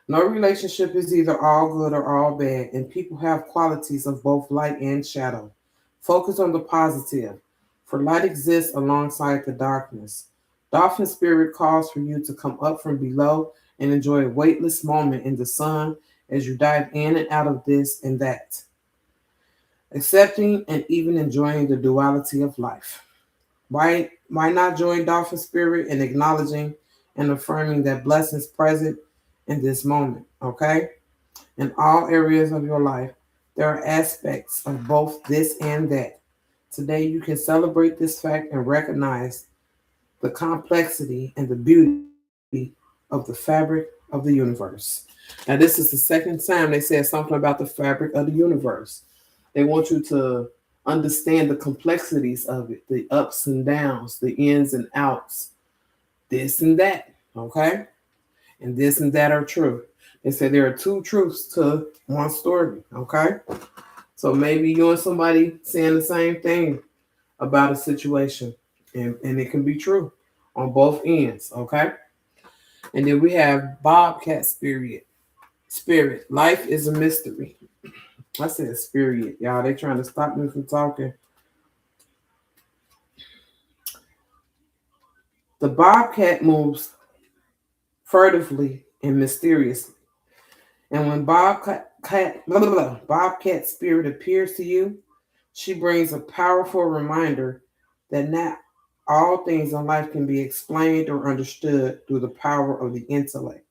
No relationship is either all good or all bad, and people have qualities of both light and shadow. Focus on the positive, for light exists alongside the darkness. Dolphin Spirit calls for you to come up from below and enjoy a weightless moment in the sun as you dive in and out of this and that, accepting and even enjoying the duality of life. Why not join Dolphin Spirit in acknowledging and affirming that blessings present in this moment, okay? In all areas of your life, there are aspects of both this and that. Today, you can celebrate this fact and recognize the complexity and the beauty of the fabric of the universe. Now, this is the second time they said something about the fabric of the universe. They want you to understand the complexities of it, the ups and downs, the ins and outs, this and that, okay? And this and that are true. They say there are two truths to one story, okay? So maybe you and somebody saying the same thing about a situation, and it can be true on both ends, okay? And then we have Bobcat Spirit. Spirit, life is a mystery. I said spirit, y'all. They trying to stop me from talking. The bobcat moves furtively and mysteriously. And when Bobcat Spirit appears to you, she brings a powerful reminder that not all things in life can be explained or understood through the power of the intellect.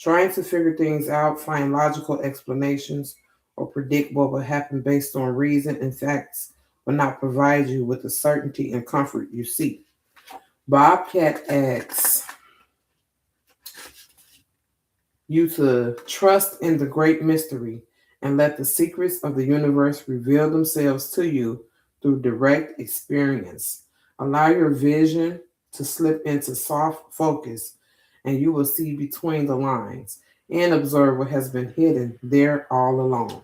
Trying to figure things out, find logical explanations, or predict what will happen based on reason and facts will not provide you with the certainty and comfort you seek. Bobcat asks you to trust in the great mystery and let the secrets of the universe reveal themselves to you through direct experience. Allow your vision to slip into soft focus, and you will see between the lines and observe what has been hidden there all along.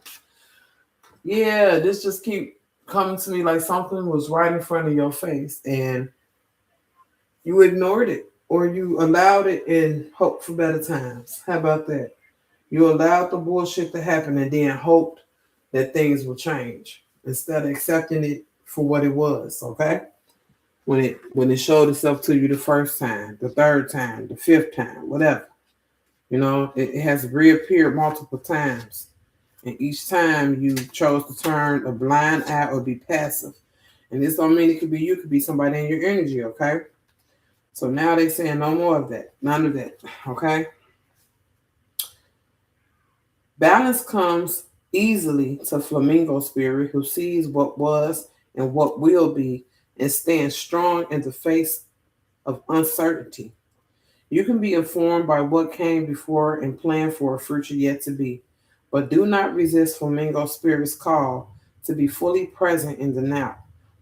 Yeah, this just keep coming to me like something was right in front of your face and you ignored it or you allowed it and hoped for better times. How about that? You allowed the bullshit to happen and then hoped that things will change instead of accepting it for what it was, okay? When it showed itself to you the first time, the third time, the fifth time, whatever. You know, it has reappeared multiple times. And each time you chose to turn a blind eye or be passive. And this don't mean it could be you, could be somebody in your energy, okay? So now they saying no more of that. None of that. Okay? Balance comes easily to Flamingo Spirit, who sees what was and what will be and stands strong in the face of uncertainty. You can be informed by what came before and plan for a future yet to be, but do not resist Flamingo Spirit's call to be fully present in the now,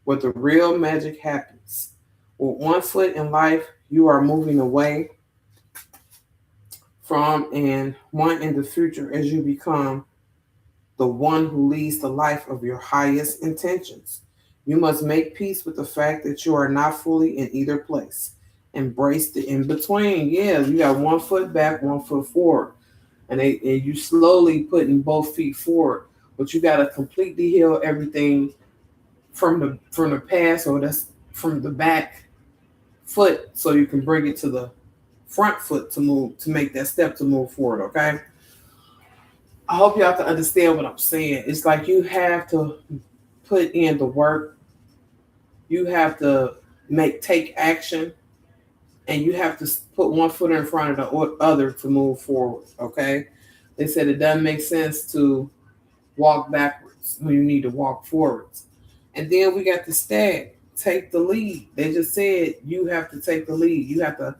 where the real magic happens. With one foot in life, you are moving away from and one in the future as you become the one who leads the life of your highest intentions. You must make peace with the fact that you are not fully in either place. Embrace the in between. Yeah, you got one foot back, one foot forward, and you slowly putting both feet forward. But you got to completely heal everything from the past, or that's from the back foot, so you can bring it to the front foot to move to make that step to move forward. Okay. I hope y'all can understand what I'm saying. It's like you have to put in the work. You have to take action, and you have to put one foot in front of the other to move forward. Okay, they said it doesn't make sense to walk backwards when you need to walk forwards. And then we got the stag. Take the lead. They just said you have to take the lead. You have to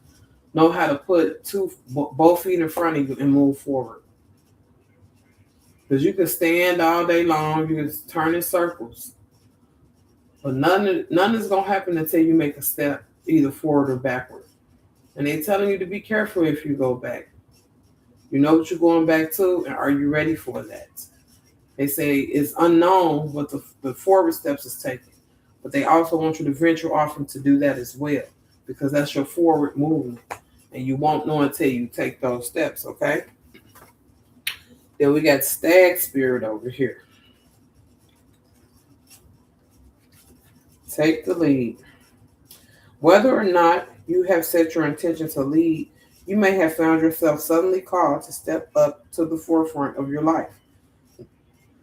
know how to put both feet in front of you and move forward. Because you can stand all day long, you can turn in circles, but none is gonna happen until you make a step either forward or backward. And they're telling you to be careful if you go back. You know what you're going back to, and are you ready for that? They say it's unknown what the forward steps is taking, but they also want you to venture off and to do that as well, because that's your forward movement, and you won't know until you take those steps. Okay. Then we got stag spirit over here. Take the lead. Whether or not you have set your intention to lead, you may have found yourself suddenly called to step up to the forefront of your life.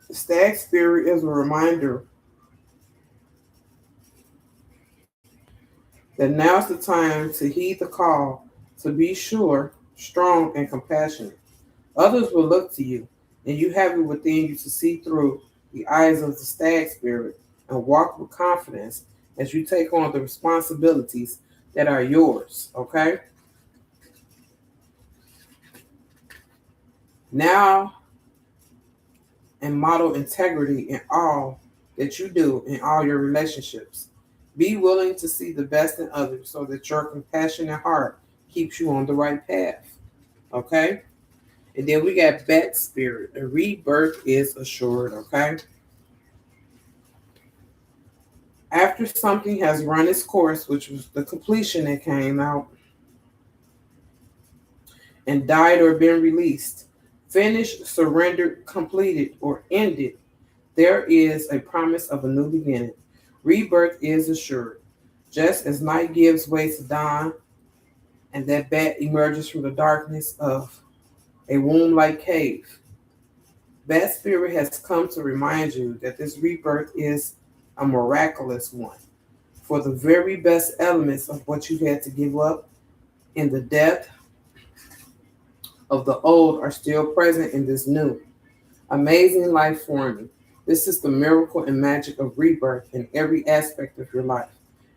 The stag spirit is a reminder that now's the time to heed the call, to be sure, strong, and compassionate. Others will look to you, and you have it within you to see through the eyes of the stag spirit and walk with confidence as you take on the responsibilities that are yours. Okay? Now, and model integrity in all that you do in all your relationships. Be willing to see the best in others so that your compassionate heart keeps you on the right path. Okay? And then we got bat spirit. A rebirth is assured. Okay? After something has run its course, which was the completion that came out, and died or been released, finished, surrendered, completed, or ended, there is a promise of a new beginning. Rebirth is assured. Just as night gives way to dawn and that bat emerges from the darkness of a womb like cave, Bat Spirit has come to remind you that this rebirth is a miraculous one. For the very best elements of what you had to give up in the death of the old are still present in this new. Amazing life forming. This is the miracle and magic of rebirth in every aspect of your life,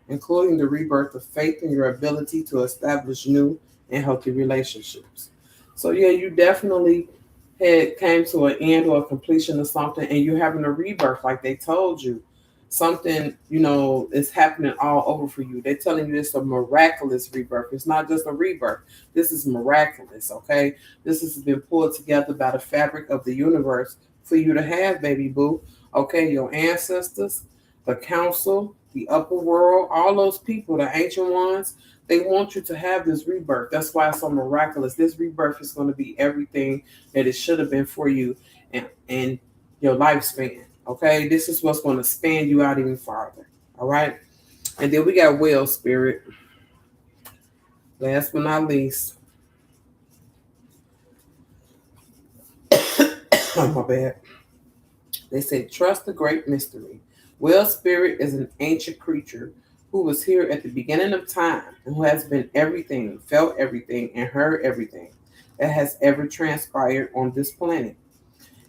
including the rebirth of faith in your ability to establish new and healthy relationships. So yeah, you definitely had came to an end or a completion of something, and you're having a rebirth, like they told you. Something, is happening all over for you. They're telling you it's a miraculous rebirth. It's not just a rebirth. This is miraculous, okay? This has been pulled together by the fabric of the universe for you to have, baby boo. Okay, your ancestors, the council, the upper world, all those people, the ancient ones, they want you to have this rebirth. That's why it's so miraculous. This rebirth is going to be everything that it should have been for you and your lifespan. Okay, this is what's going to span you out even farther. All right, and then we got whale spirit. Last but not least, oh my bad. They say trust the great mystery. Whale spirit is an ancient creature who was here at the beginning of time and who has been everything, felt everything, and heard everything that has ever transpired on this planet.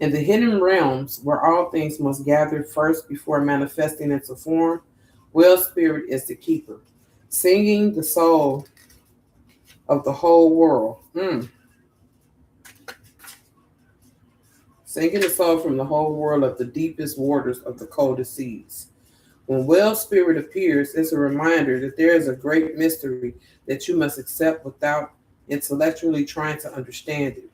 In the hidden realms, where all things must gather first before manifesting into form, Will Spirit is the keeper, singing the soul of the whole world. Singing the soul from the whole world of the deepest waters of the coldest seas. When Will Spirit appears, it's a reminder that there is a great mystery that you must accept without intellectually trying to understand it.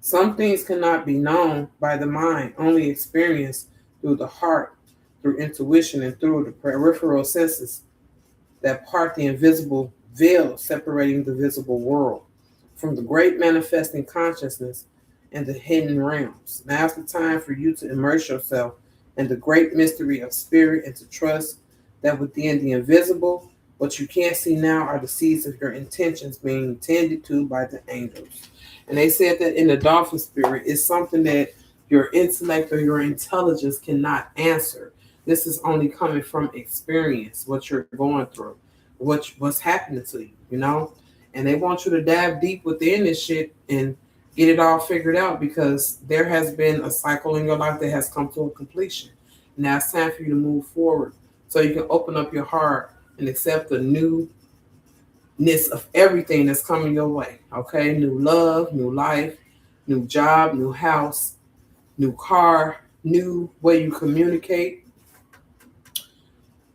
Some things cannot be known by the mind, only experienced through the heart, through intuition, and through the peripheral senses that part the invisible veil separating the visible world from the great manifesting consciousness and the hidden realms. Now's the time for you to immerse yourself in the great mystery of spirit and to trust that within the invisible, what you can't see now are the seeds of your intentions being tended to by the angels. And they said that in the dolphin spirit, it's something that your intellect or your intelligence cannot answer. This is only coming from experience, what you're going through, what's happening to you, And they want you to dive deep within this shit and get it all figured out because there has been a cycle in your life that has come to a completion. Now it's time for you to move forward so you can open up your heart and accept the newness of everything that's coming your way. Okay, new love, new life, new job, new house, new car, new way you communicate,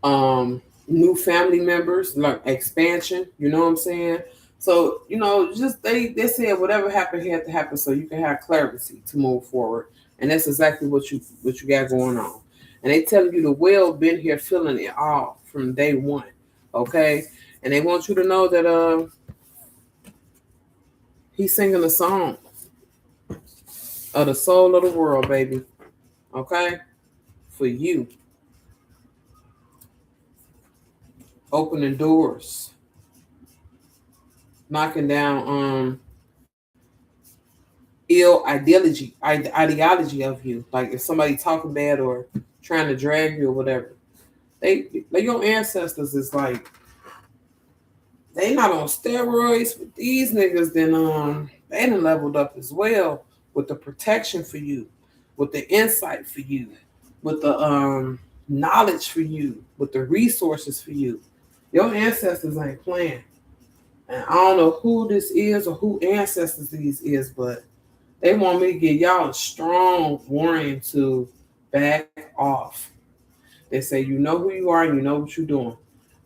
new family members, like expansion. You know what I'm saying? So, just they said whatever happened had to happen so you can have clarity to move forward. And that's exactly what you got going on. And they telling you the well been here feeling it all from day one. Okay? And they want you to know that he's singing a song of the soul of the world, baby. Okay? For you. Opening doors. Knocking down ideology of you. Like if somebody talking bad or trying to drag you or whatever. They like your ancestors is like they not on steroids with these niggas, then they done leveled up as well with the protection for you, with the insight for you, with the knowledge for you, with the resources for you. Your ancestors ain't playing. And I don't know who this is or who ancestors these is, but they want me to give y'all a strong warning to back off. They say you know who you are and you know what you're doing.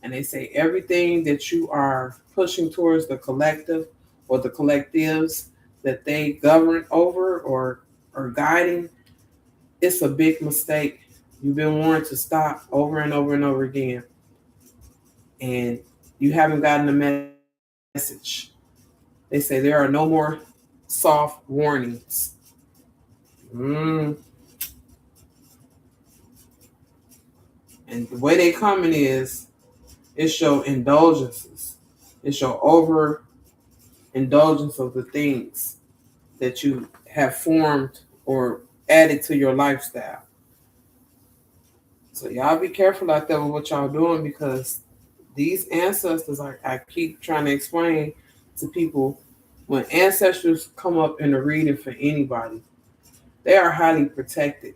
And they say everything that you are pushing towards the collective or the collectives that they govern over or are guiding, it's a big mistake. You've been warned to stop over and over and over again. And you haven't gotten the message. They say there are no more soft warnings. Mm. And the way they coming is it's your indulgences. It's your overindulgence of the things that you have formed or added to your lifestyle. So y'all be careful out there with what y'all doing because these ancestors, I keep trying to explain to people, when ancestors come up in the reading for anybody, they are highly protected.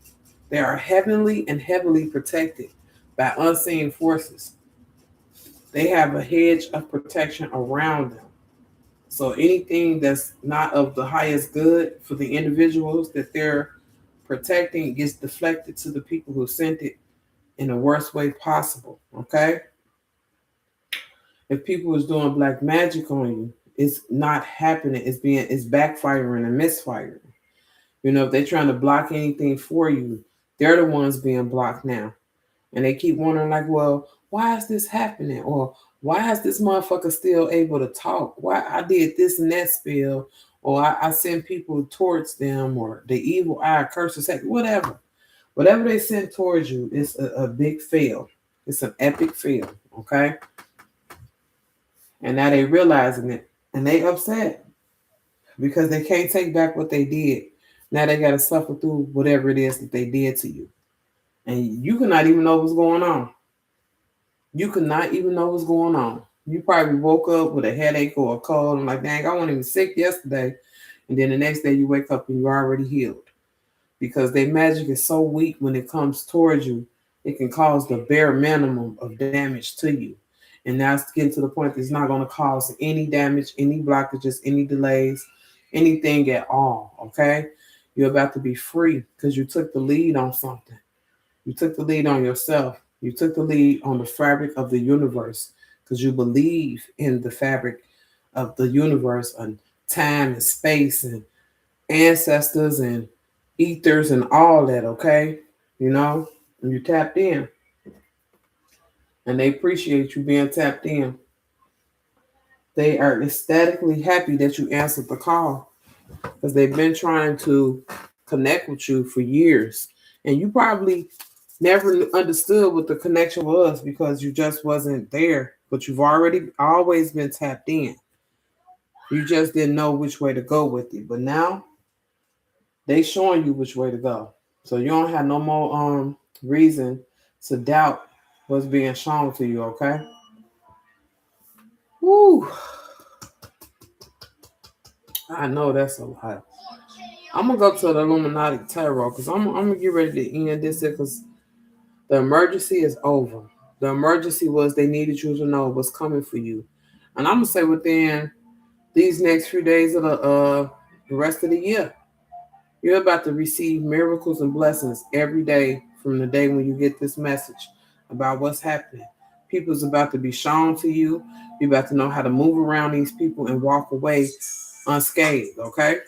They are heavenly and heavily protected by unseen forces. They have a hedge of protection around them. So anything that's not of the highest good for the individuals that they're protecting gets deflected to the people who sent it in the worst way possible. Okay? If people is doing black magic on you, it's not happening. It's backfiring and misfiring. If they're trying to block anything for you, they're the ones being blocked now. And they keep wondering, like, well, why is this happening? Or why is this motherfucker still able to talk? Why I did this and that spell, or I send people towards them, or the evil eye curses, whatever. Whatever they send towards you, it's a big fail. It's an epic fail, okay? And now they realizing it, and they upset because they can't take back what they did. Now they got to suffer through whatever it is that they did to you. And you cannot even know what's going on. You could not even know what's going on. You probably woke up with a headache or a cold and like, dang, I wasn't even sick yesterday. And then the next day you wake up and you're already healed. Because their magic is so weak when it comes towards you, it can cause the bare minimum of damage to you. And now it's getting to the point that it's not going to cause any damage, any blockages, any delays, anything at all. Okay? You're about to be free because you took the lead on something. You took the lead on yourself. You took the lead on the fabric of the universe because you believe in the fabric of the universe and time and space and ancestors and ethers and all that, okay? And you tapped in. And they appreciate you being tapped in. They are ecstatically happy that you answered the call because they've been trying to connect with you for years. And you probably never understood what the connection was because you just wasn't there. But you've always been tapped in. You just didn't know which way to go with it. But now they showing you which way to go. So you don't have no more reason to doubt what's being shown to you, okay? Woo. I know that's a lot. I'm gonna go to the Illuminati Tarot because I'm gonna get ready to end this because the emergency is over. The emergency was they needed you to know what's coming for you. And I'm gonna say within these next few days of the rest of the year, you're about to receive miracles and blessings every day from the day when you get this message about what's happening. People's about to be shown to you. You about to know how to move around these people and walk away unscathed, okay?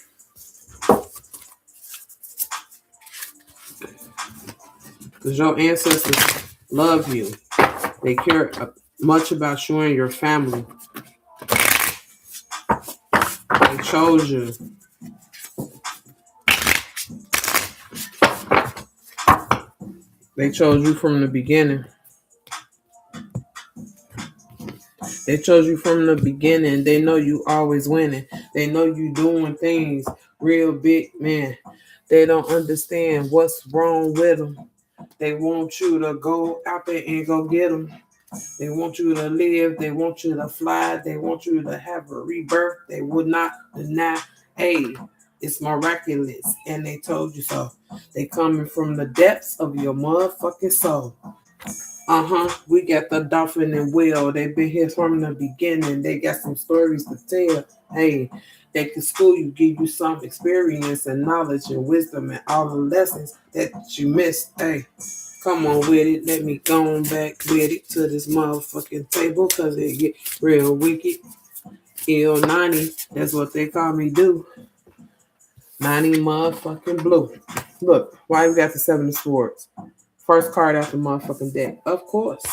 Because your ancestors love you. They care much about you and your family. They chose you. They chose you from the beginning. They chose you from the beginning. They know you always winning. They know you doing things real big, man. They don't understand what's wrong with them. They want you to go out there and go get them. They want you to live. They want you to fly. They want you to have a rebirth. They would not deny. Hey, it's miraculous. And they told you so. They coming from the depths of your motherfucking soul. We got the dolphin and whale. They've been here from the beginning. They got some stories to tell. Hey, they can school you, give you some experience and knowledge and wisdom and all the lessons that you missed. Hey, come on with it. Let me go on back with it to this motherfucking table because it get real wicked. Ill 90, that's what they call me do. 90 motherfucking blue. Look, why we got the 7 of swords? First card out the motherfucking deck. Of course.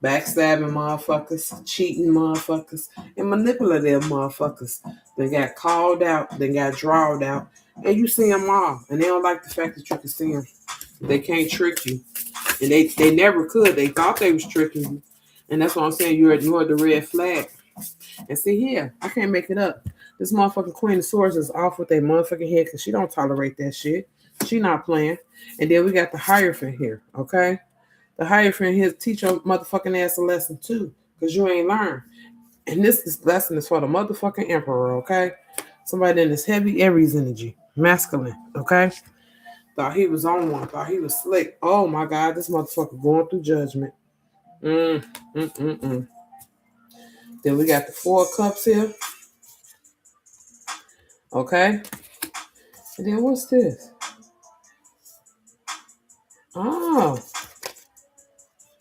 Backstabbing motherfuckers, cheating motherfuckers, and manipulative motherfuckers. They got called out, they got drawed out, and you see them all. And they don't like the fact that you can see them. They can't trick you. And they never could. They thought they was tricking you. And that's what I'm saying. You ignored the red flag. And see here, I can't make it up. This motherfucking Queen of Swords is off with their motherfucking head because she don't tolerate that shit. She not playing. And then we got the Hierophant here, okay? The Hierophant here teach your motherfucking ass a lesson too, because you ain't learned. And this lesson is for the motherfucking Emperor, okay? Somebody in this heavy Aries energy, masculine, okay? Thought he was on one, thought he was slick. Oh my God, this motherfucker going through judgment. Then we got the 4 of Cups here. Okay. And then what's this? Oh.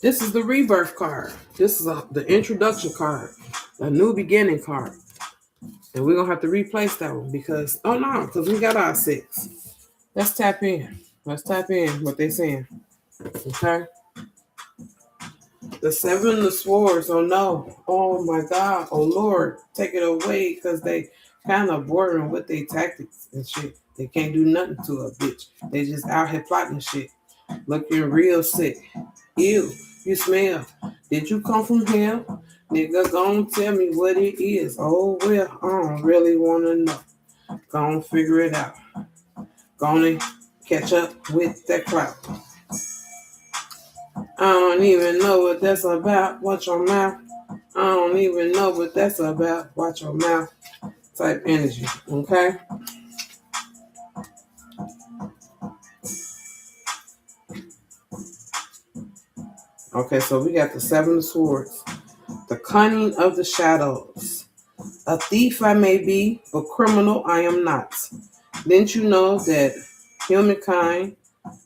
This is the rebirth card. This is the introduction card. A new beginning card. And we're going to have to replace that one because, because we got our 6. Let's tap in. Let's tap in what they're saying. Okay. The 7 of Swords. Oh no. Oh my God. Oh Lord. Take it away because they kind of bordering with their tactics and shit. They can't do nothing to a bitch. They just out here plotting shit. Looking real sick. Ew. You smell. Did you come from hell? Nigga, gon' tell me what it is. Oh well, I don't really wanna know. Gon' figure it out. Gonna catch up with that crowd. I don't even know what that's about. Watch your mouth. I don't even know what that's about. Watch your mouth. Type energy. Okay? Okay, so we got the 7 of Swords. The cunning of the shadows. A thief I may be, but criminal I am not. Didn't you know that humankind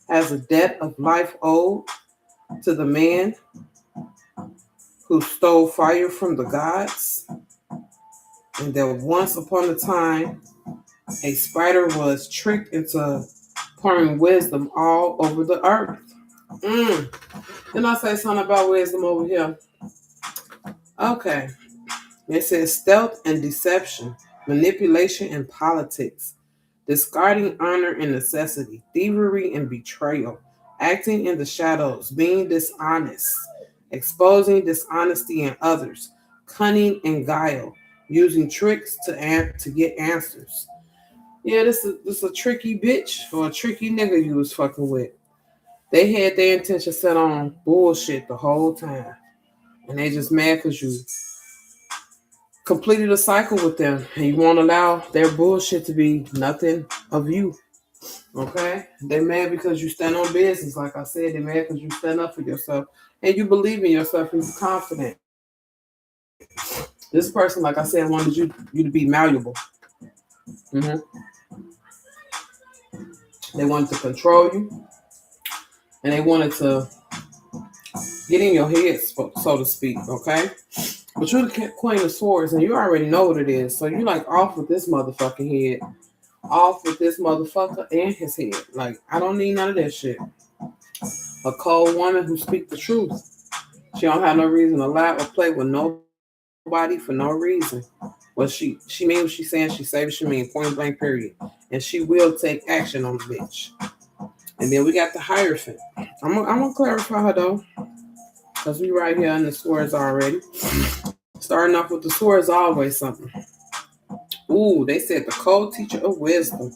has a debt of life owed to the man who stole fire from the gods? And that once upon a time, a spider was tricked into pouring wisdom all over the earth. Didn't I say something about wisdom over here? Okay. It says stealth and deception, manipulation and politics, discarding honor and necessity, thievery and betrayal, acting in the shadows, being dishonest, exposing dishonesty in others, cunning and guile, using tricks to get answers. Yeah, this is a tricky bitch or a tricky nigga you was fucking with. They had their intention set on bullshit the whole time. And they just mad because you completed a cycle with them and you won't allow their bullshit to be nothing of you. Okay? They mad because you stand on business. Like I said, they mad because you stand up for yourself and you believe in yourself and you're confident. This person, like I said, wanted you to be malleable. They wanted to control you and they wanted to get in your head, so to speak, okay? But you're the Queen of Swords, and you already know what it is. So you like off with this motherfucking head, off with this motherfucker and his head. Like I don't need none of that shit. A cold woman who speaks the truth. She don't have no reason to lie or play with nobody for no reason. Well, she mean what she saying. She say what she mean. Point blank. Period. And she will take action on the bitch. And then we got the Hierophant. I'm gonna clarify her though, because we right here in the swords already. Starting off with the swords, always something. Ooh, they said the co-teacher of wisdom,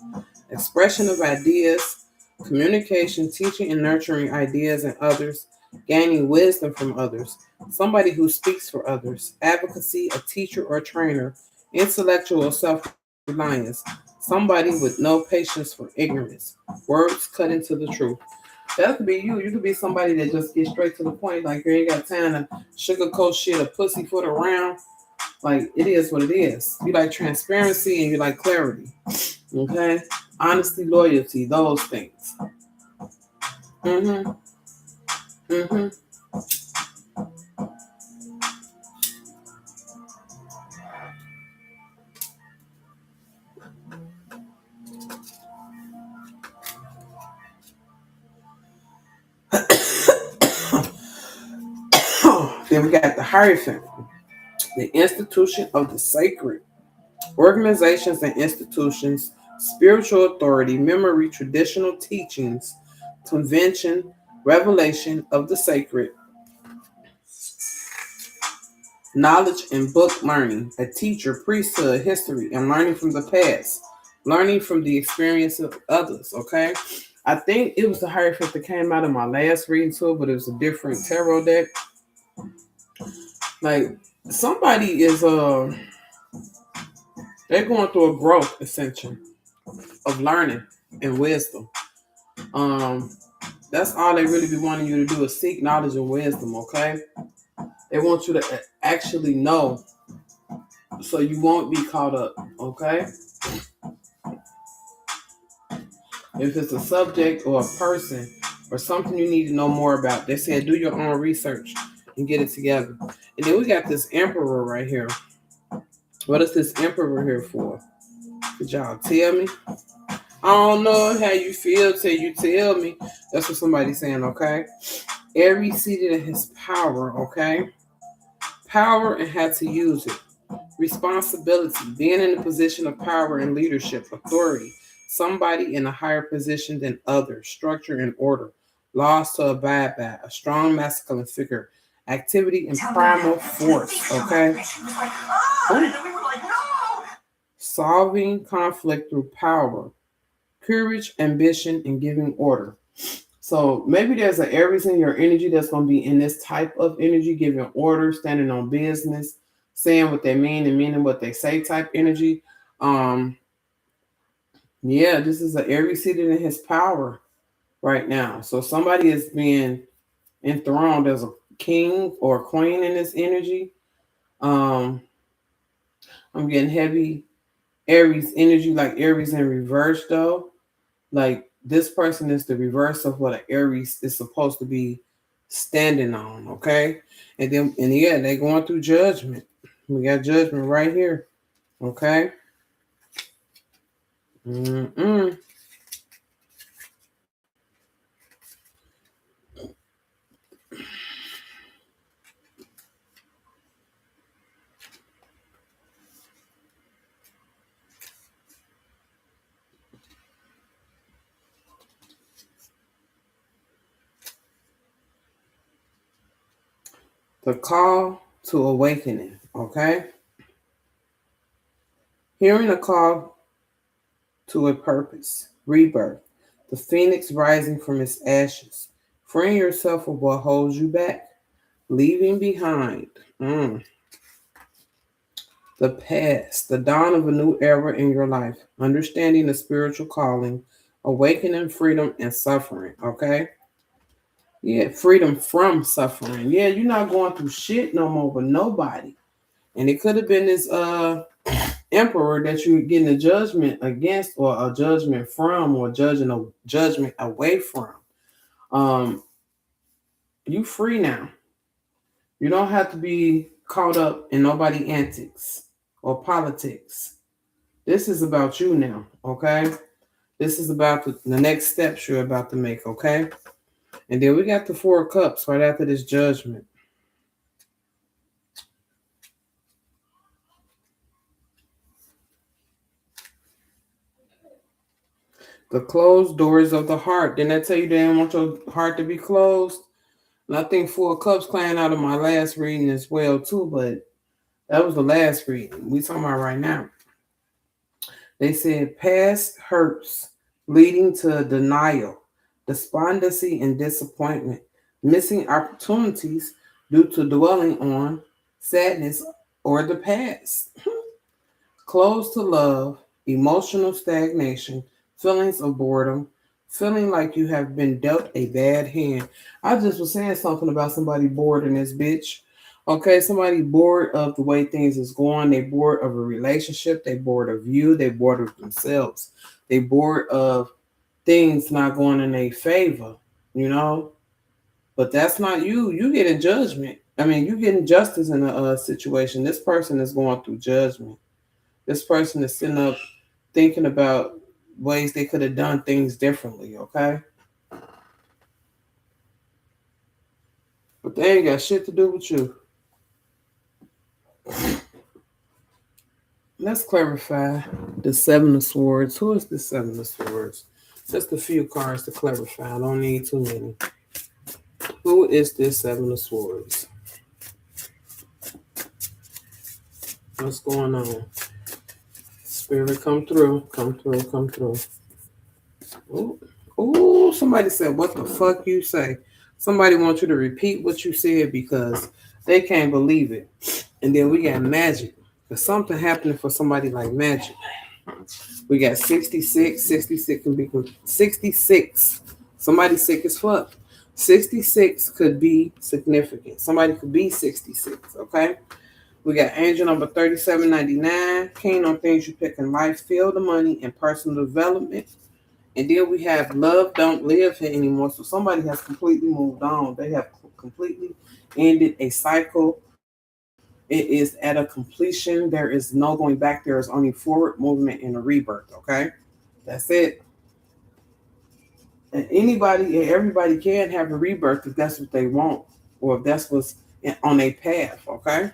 expression of ideas, communication, teaching and nurturing ideas in others, gaining wisdom from others, somebody who speaks for others, advocacy, a teacher or trainer, intellectual self-reliance, somebody with no patience for ignorance, words cut into the truth. That could be you. You could be somebody that just gets straight to the point, like you ain't got time to sugarcoat shit or pussyfoot around. Like it is what it is. You like transparency and you like clarity. Okay? Honesty, loyalty, those things. Mm-hmm. Mm-hmm. Then we got the Hierophant, the institution of the sacred. Organizations and institutions, spiritual authority, memory, traditional teachings, convention, revelation of the sacred, knowledge and book learning, a teacher, priesthood, history, and learning from the past, learning from the experience of others, okay? I think it was the Hierophant that came out of my last reading too, but it was a different tarot deck. Like somebody is they're going through a growth ascension of learning and wisdom. Um that's all they really be wanting you to do is seek knowledge and wisdom, okay? They want you to actually know so you won't be caught up, okay? If it's a subject or a person or something you need to know more about, they said do your own research and get it together. And then we got this emperor right here. What is this emperor here for? Could y'all tell me? I don't know how you feel till you tell me. That's what somebody's saying, okay? Aries seated in his power, okay? Power and how to use it. Responsibility, being in a position of power and leadership, authority, somebody in a higher position than others, structure and order, laws to abide by, a strong masculine figure, activity and primal force, okay? Solving conflict through power, courage, ambition, and giving order. So maybe there's an Aries in your energy that's going to be in this type of energy, giving order, standing on business, saying what they mean and meaning what they say type energy. Um, yeah, this is an Aries seated in his power right now. So somebody is being enthroned as a king or a queen in this energy. Um, I'm getting heavy Aries energy, like Aries in reverse though. Like this person is the reverse of what an Aries is supposed to be standing on, okay? And yeah, they're going through judgment. We got judgment right here, okay? Mm-mm. The call to awakening, okay? Hearing a call to a purpose, rebirth, the phoenix rising from its ashes, freeing yourself of what holds you back, leaving behind the past, the dawn of a new era in your life, understanding the spiritual calling, awakening freedom and suffering, okay? Yeah, freedom from suffering. Yeah, you're not going through shit no more with nobody. And it could have been this emperor that you're getting a judgment against or a judgment from or judging a judgment away from. Um, you free now. You don't have to be caught up in nobody antics or politics. This is about you now, okay? This is about the next steps you're about to make, okay? And then we got the Four of Cups right after this judgment. The closed doors of the heart. Didn't I tell you they didn't want your heart to be closed? And I think Four of Cups playing out of my last reading as well too, but that was the last reading. We talking about right now. They said past hurts leading to denial, despondency, and disappointment, missing opportunities due to dwelling on sadness or the past. Closed to love, emotional stagnation, feelings of boredom, feeling like you have been dealt a bad hand. I just was saying something about somebody bored in this bitch. Okay, somebody bored of the way things is going. They bored of a relationship. They bored of you. They bored of themselves. They bored of things not going in their favor. You know, but that's not you. You getting judgment. I mean, you getting justice in a situation. This person is going through judgment. This person is sitting up thinking about ways they could have done things differently, okay? But they ain't got shit to do with you. Let's clarify the Seven of Swords. Who is the Seven of Swords? Just a few cards to clarify. I don't need too many. Who is this Seven of Swords? What's going on? Spirit, come through. Come through. Come through. Ooh. Ooh, somebody said, what the fuck you say? Somebody wants you to repeat what you said because they can't believe it. And then we got magic. There's something happening for somebody like magic. We got 66. 66 can be 66. Somebody sick as fuck. 66 could be significant. Somebody could be 66, okay? We got angel number 3799. Keen on things you pick in life. Feel the money and personal development. And then we have love don't live here anymore. So somebody has completely moved on. They have completely ended a cycle. It is at a completion. There is no going back. There is only forward movement and a rebirth. Okay, that's it. And anybody and everybody can have a rebirth if that's what they want, or if that's what's on a path. Okay.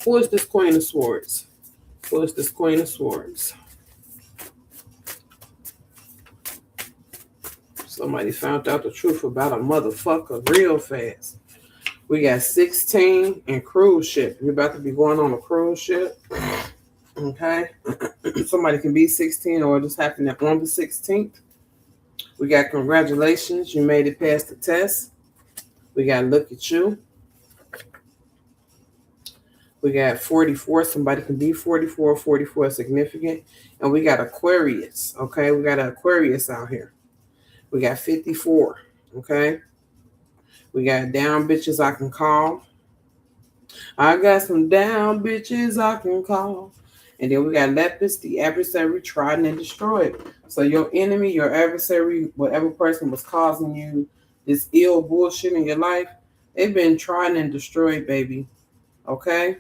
Who is this Queen of Swords? Who is this Queen of Swords? Somebody found out the truth about a motherfucker real fast. We got 16 and cruise ship. We're about to be going on a cruise ship. Okay. Somebody can be 16 or just happen on the 16th. We got congratulations. You made it past the test. We got look at you. We got 44. Somebody can be 44. 44 is significant. And we got Aquarius. Okay. We got an Aquarius out here. We got 54. Okay. We got down bitches I can call. I got some down bitches I can call. And then we got Lepus, the adversary tried and destroyed. So your enemy, your adversary, whatever person was causing you this ill bullshit in your life, they've been trying and destroyed, baby. Okay?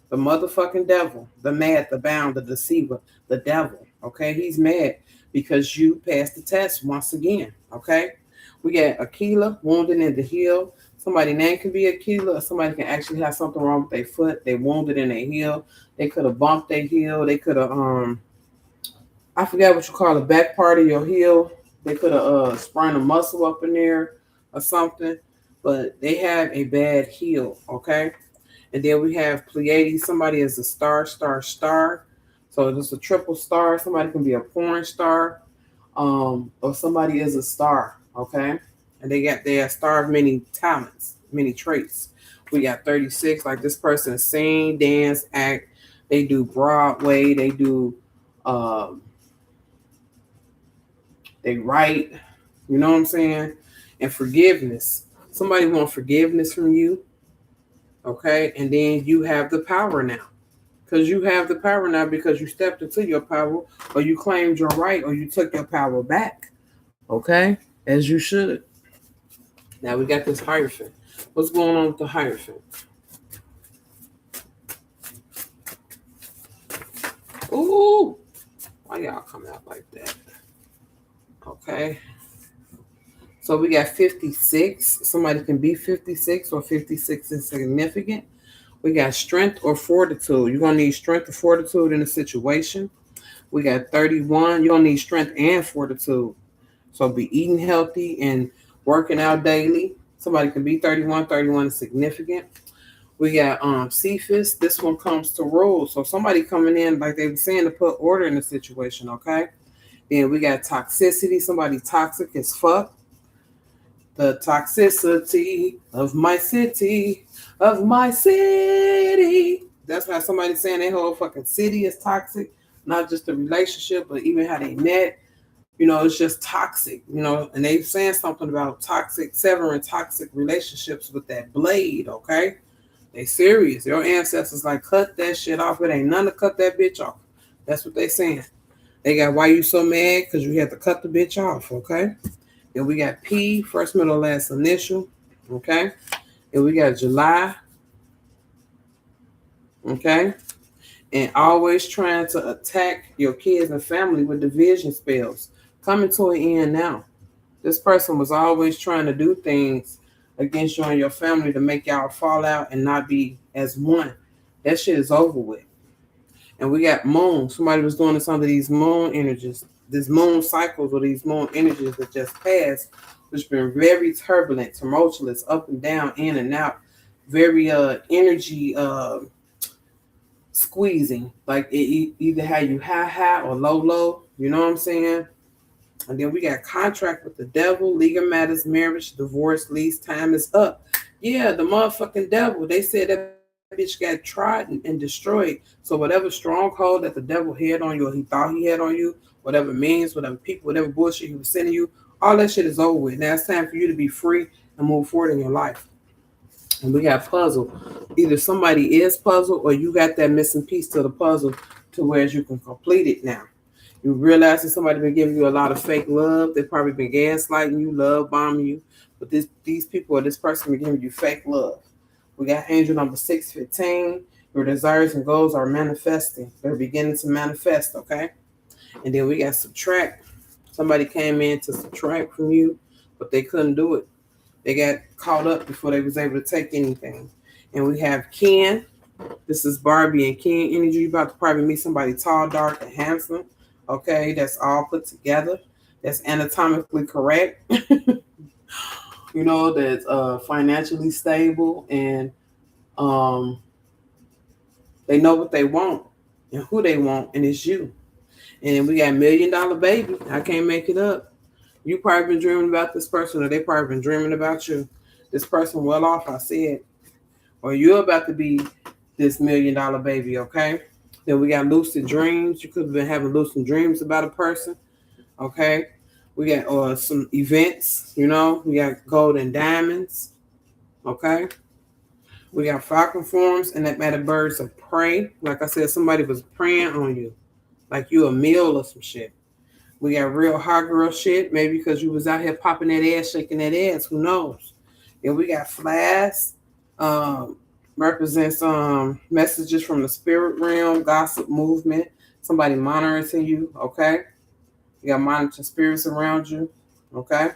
The motherfucking devil, the mad, the bound, the deceiver, the devil. Okay? He's mad because you passed the test once again. Okay? We got Aquila, wounded in the heel. Somebody's name can be Aquila, or somebody can actually have something wrong with their foot. They wounded in their heel. They could have bumped their heel. They could have I forgot what you call the back part of your heel. They could have sprained a muscle up in there or something. But they have a bad heel, okay? And then we have Pleiades. Somebody is a star, star, star. So it's a triple star. Somebody can be a porn star, or somebody is a star, okay? And they are star of many talents, many traits. We got 36, like this person sing, dance, act. They do Broadway. They do, they write. You know what I'm saying? And forgiveness. Somebody want forgiveness from you, okay? And then you have the power now. Because you have the power now because you stepped into your power or you claimed your right or you took your power back. Okay? As you should. Now we got this Hierophant. What's going on with the Hierophant? Ooh, why y'all come out like that? Okay. So we got 56. Somebody can be 56 or 56 is significant. We got strength or fortitude. You're going to need strength or fortitude in a situation. We got 31. You're going to need strength and fortitude. So be eating healthy and working out daily. Somebody can be 31. 31 is significant. We got Cephas. This one comes to rule. So somebody coming in, like they were saying, to put order in the situation, okay? Then we got toxicity. Somebody toxic as fuck. The toxicity of my city, of my city. That's why somebody's saying their whole fucking city is toxic. Not just the relationship, but even how they met. You know, it's just toxic, you know, and they saying something about toxic, severing toxic relationships with that blade, okay? They serious. Your ancestors like cut that shit off. It ain't none to cut that bitch off. That's what they saying. They got why you so mad? Because you had to cut the bitch off, okay? And we got P, first, middle, last initial, okay? And we got July, okay? And always trying to attack your kids and family with division spells. Coming to an end now. This person was always trying to do things against you and your family to make y'all fall out and not be as one. That shit is over with. And we got moon. Somebody was doing this under these moon energies, these moon cycles or these moon energies that just passed, which been very turbulent, tumultuous, up and down, in and out, very energy squeezing. Like it either had you high or low. You know what I'm saying? And then we got contract with the devil, legal matters, marriage, divorce, lease, time is up. Yeah, the motherfucking devil. They said that bitch got tried and destroyed. So whatever stronghold that the devil had on you or he thought he had on you, whatever means, whatever people, whatever bullshit he was sending you, all that shit is over with. Now it's time for you to be free and move forward in your life. And we got puzzle. Either somebody is puzzled or you got that missing piece to the puzzle to where you can complete it now. You realize that somebody been giving you a lot of fake love. They've probably been gaslighting you, love bombing you. But these people or this person been giving you fake love. We got angel number 615. Your desires and goals are manifesting. They're beginning to manifest, okay? And then we got subtract. Somebody came in to subtract from you, but they couldn't do it. They got caught up before they was able to take anything. And we have Ken. This is Barbie and Ken energy. You're about to probably meet somebody tall, dark, and handsome. Okay, that's all put together. That's anatomically correct. You know, that's financially stable and they know what they want and who they want, and it's you. And we got $1 million baby. I can't make it up. You probably been dreaming about this person, or they probably been dreaming about you. This person well off, I said, or you're about to be this $1 million baby. Okay. Then we got lucid dreams. You could have been having lucid dreams about a person. Okay. We got some events. You know, we got gold and diamonds. Okay. We got falcon forms and that matter birds of prey. Like I said, somebody was preying on you, like you a meal or some shit. We got real hot girl shit, maybe because you was out here popping that ass, shaking that ass. Who knows? And we got flash, represents messages from the spirit realm, gossip movement, somebody monitoring you. Okay, you got monitoring spirits around you. Okay.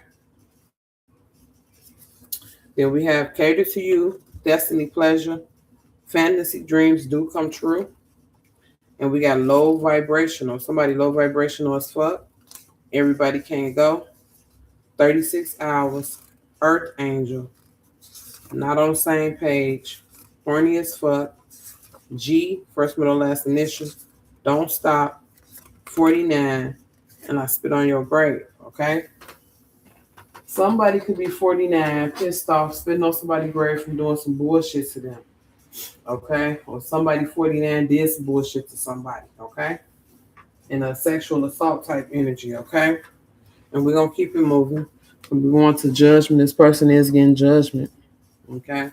Then we have cater to you, destiny, pleasure, fantasy dreams do come true. And we got low vibrational. Somebody low vibrational as fuck. Everybody can go. 36 hours. Earth angel. Not on the same page. Horny as fuck. G, first, middle, last initial. Don't stop. 49. And I spit on your grave. Okay? Somebody could be 49, pissed off, spitting on somebody's grave from doing some bullshit to them. Okay? Or somebody 49 did some bullshit to somebody. Okay? In a sexual assault type energy. Okay? And we're going to keep it moving. We're going to judgment. This person is getting judgment. Okay?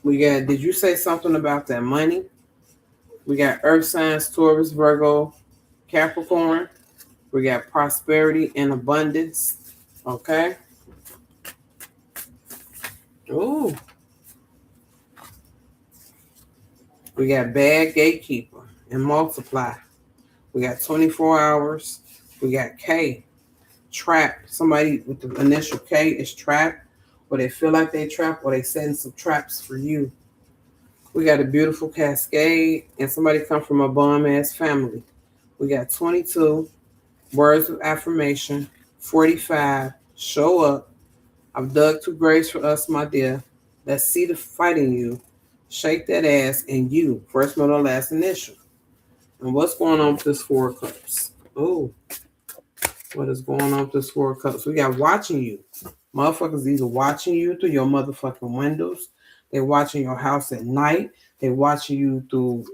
We got, did you say something about that money? We got Earth signs, Taurus, Virgo, Capricorn. We got prosperity and abundance. Okay. Ooh. We got bad gatekeeper and multiply. We got 24 hours. We got K, trapped. Somebody with the initial K is trapped, or they feel like they trapped, or they setting some traps for you. We got a beautiful cascade, and somebody come from a bomb-ass family. We got 22, words of affirmation, 45, show up. I've dug two graves for us, my dear. Let's see the fight in you. Shake that ass, and you, first, middle, last initial. And what's going on with this Four of Cups? Oh, what is going on with this Four of Cups? We got watching you. Motherfuckers either watching you through your motherfucking windows. They're watching your house at night. They're watching you through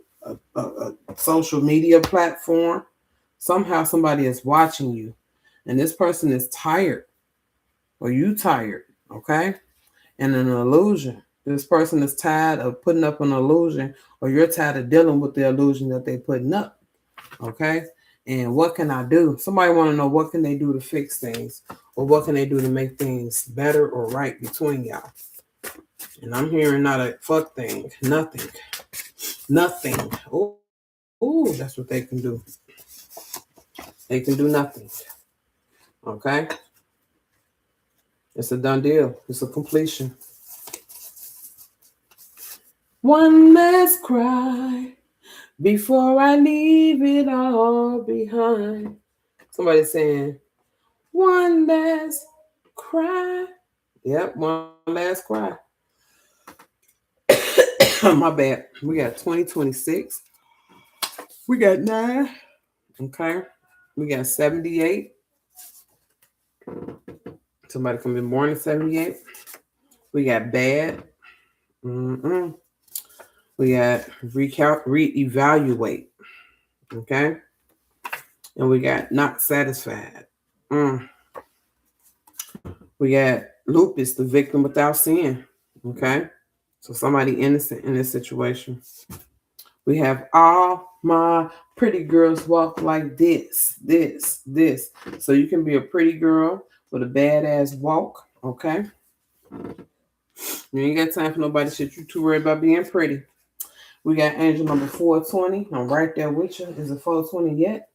a social media platform. Somehow somebody is watching you. And this person is tired. Or you tired. Okay? And an illusion. This person is tired of putting up an illusion, or you're tired of dealing with the illusion that they're putting up. Okay? And what can I do? Somebody want to know what can they do to fix things, or what can they do to make things better or right between y'all. And I'm hearing not a fuck thing, nothing. Oh, that's what they can do. They can do nothing. Okay? It's a done deal. It's a completion. One last cry before I leave it all behind. Somebody saying, one last cry. Yep, one last cry. My bad. We got 2026. We got 9. Okay. We got 78. Somebody can be born in 78. We got bad. We got reevaluate. Okay. And we got not satisfied. We got lupus, the victim without sin. Okay. So somebody innocent in this situation. We have all my pretty girls walk like this. So you can be a pretty girl with a badass walk. Okay. You ain't got time for nobody shit. You too worried about being pretty. We got angel number 420. I'm right there with you. Is it 420 yet?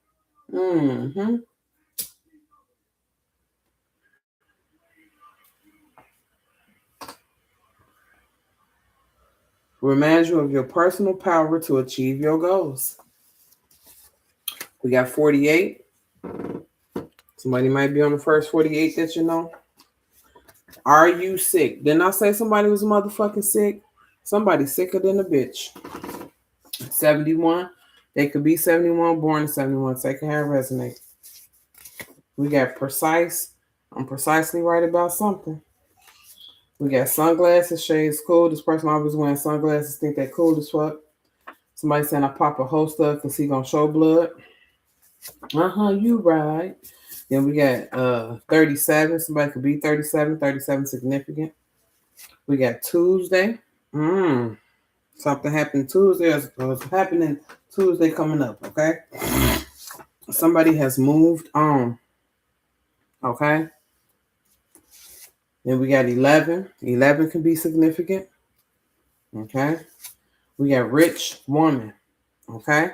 Remind you of your personal power to achieve your goals. We got 48. Somebody might be on the first 48 that you know. Are you sick? Didn't I say somebody was motherfucking sick? Somebody sicker than a bitch. 71. They could be 71, born in 71. Second hand resonate. We got precise. I'm precisely right about something. We got sunglasses, shades cool. This person always wearing sunglasses, think they're cool as fuck. Somebody saying I pop a host up because he gonna show blood. You right. Then we got 37. Somebody could be 37. 37 significant. We got Tuesday. Something happened Tuesday. It's happening Tuesday coming up. Okay. Somebody has moved on. Okay. Then we got 11. 11 can be significant. Okay. We got rich woman. Okay.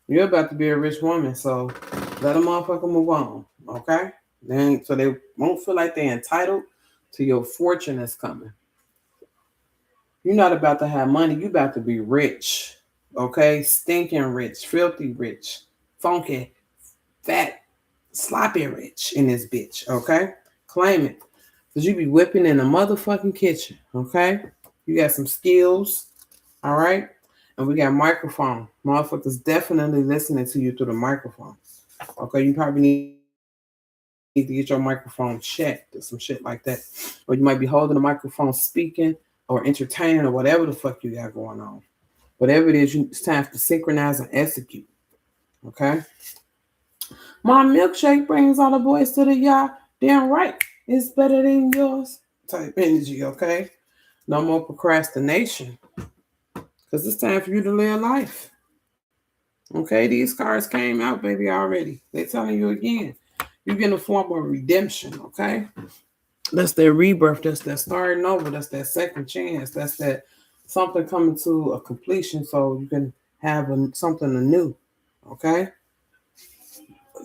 You're about to be a rich woman, so let a motherfucker move on. Okay. Then so they won't feel like they're entitled to your fortune that's coming. You're not about to have money. You're about to be rich. Okay. Stinking rich, filthy rich, funky, fat, sloppy rich in this bitch. Okay. Claim it. Because you be whipping in the motherfucking kitchen. Okay. You got some skills. All right. And we got microphone. Motherfuckers definitely listening to you through the microphone. Okay. You probably need to get your microphone checked or some shit like that. Or you might be holding the microphone speaking or entertaining or whatever the fuck you got going on. Whatever it is, it's time to synchronize and execute. Okay. My milkshake brings all the boys to the yard. Damn right. It's better than yours. Type energy. Okay. No more procrastination. Because it's time for you to live life. Okay, these cards came out, baby, already. They're telling you again. You're getting a form of redemption, okay? That's that rebirth. That's that starting over. That's that second chance. That's that something coming to a completion so you can have something anew, okay?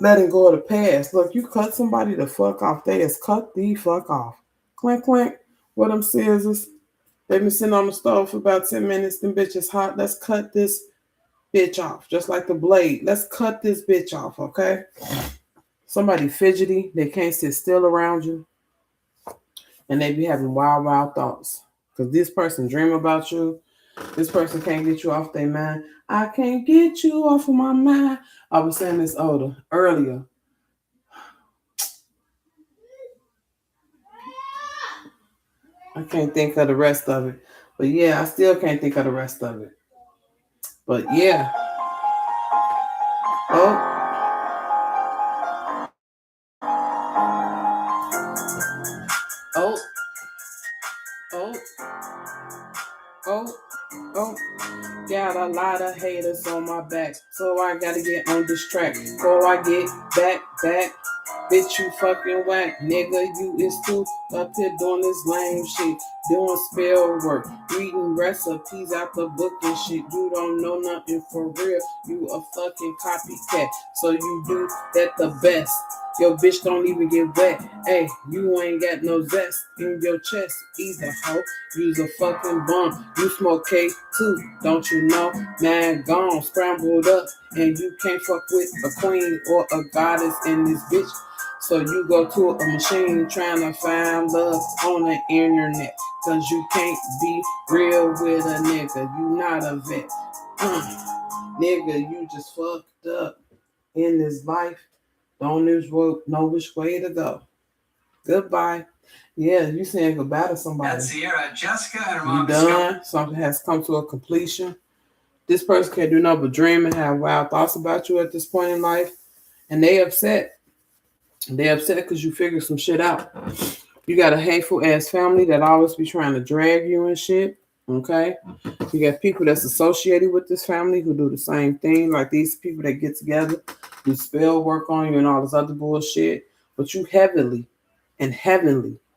Letting go of the past. Look, you cut somebody the fuck off. They is cut the fuck off. Clink, clink. What them scissors? They been sitting on the stove for about 10 minutes. Them bitches hot. Let's cut this bitch off. Just like the blade. Let's cut this bitch off, okay? Somebody fidgety. They can't sit still around you. And they be having wild, wild thoughts. Because this person dream about you. This person can't get you off their mind. I can't get you off of my mind. I was saying this earlier. I can't think of the rest of it. But yeah, I still can't think of the rest of it. But yeah. Oh. Oh. Oh. Oh. Oh. Got a lot of haters on my back. So I gotta get on this track. Before I get back. Bitch, you fucking whack, nigga, you is too up here doing this lame shit, doing spell work, reading recipes out the book and shit. You don't know nothing for real, you a fucking copycat, so you do that the best. Your bitch don't even get wet, hey, you ain't got no zest in your chest either, ho. You's a fucking bum, you smoke K too, don't you know? Man, gone, scrambled up, and you can't fuck with a queen or a goddess in this bitch. So you go to a machine trying to find love on the internet. Cause you can't be real with a nigga. You not a vet. Nigga, you just fucked up in this life. Don't know which way to go. Goodbye. Yeah, you saying goodbye to somebody. That's Sierra, Jessica, and her mom. You done. Something has come to a completion. This person can't do nothing but dream and have wild thoughts about you at this point in life. And they upset. They upset because you figured some shit out. You got a hateful ass family that always be trying to drag you and shit. Okay? You got people that's associated with this family who do the same thing. Like these people that get together, do spell work on you and all this other bullshit. But you heavenly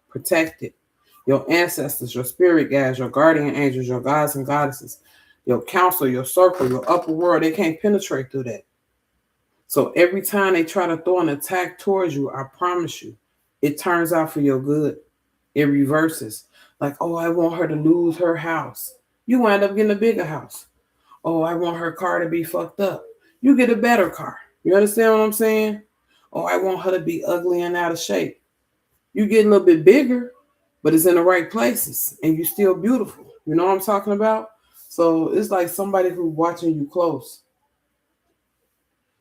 protected. Your ancestors, your spirit guides, your guardian angels, your gods and goddesses, your counsel, your circle, your upper world, they can't penetrate through that. So every time they try to throw an attack towards you, I promise you, it turns out for your good. It reverses. Like, oh, I want her to lose her house. You wind up getting a bigger house. Oh, I want her car to be fucked up. You get a better car. You understand what I'm saying? Oh, I want her to be ugly and out of shape. You get a little bit bigger, but it's in the right places and you're still beautiful. You know what I'm talking about? So it's like somebody who's watching you close.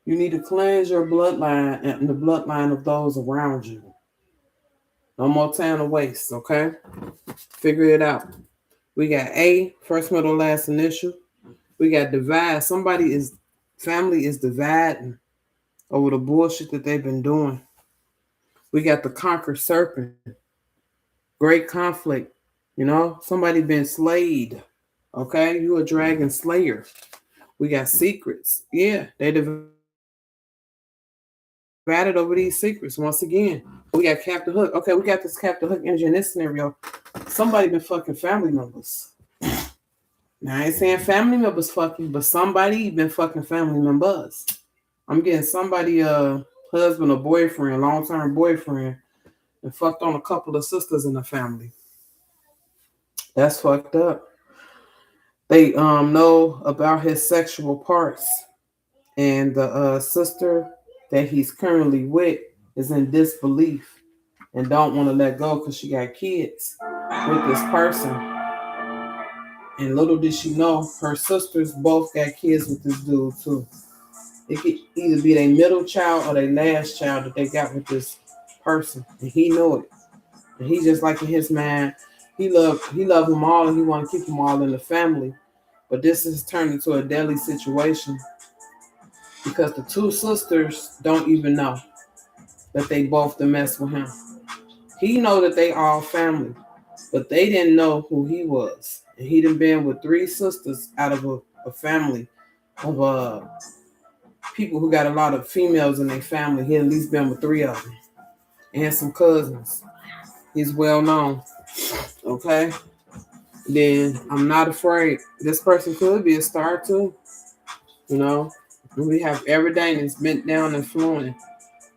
You need to cleanse your bloodline and the bloodline of those around you. No more time to waste, okay? Figure it out. We got A, first, middle, last initial. We got divide. Family is dividing over the bullshit that they've been doing. We got the conquer serpent. Great conflict. You know, somebody been slayed. Okay? You a dragon slayer. We got secrets. Yeah, they divided over these secrets once again. We got Captain Hook. Okay, we got this Captain Hook energy in this scenario. Somebody been fucking family members. Now I ain't saying family members fucking, but somebody been fucking family members. I'm getting somebody husband or boyfriend, long-term boyfriend, and fucked on a couple of sisters in the family. That's fucked up. They know about his sexual parts, and the sister that he's currently with is in disbelief and don't want to let go because she got kids with this person. And little did she know, her sisters both got kids with this dude too. It could either be their middle child or their last child that they got with this person, and he knew it. And he just like in his mind, he loved them all, and he want to keep them all in the family. But this has turned into a deadly situation because the two sisters don't even know that they both to mess with him. He know that they all family, but they didn't know who he was. And he done been with three sisters out of a family of people who got a lot of females in their family. He at least been with 3 of them and some cousins. He's well known. Okay. Then I'm not afraid. This person could be a star too. You know, we have everything that's bent down and flowing.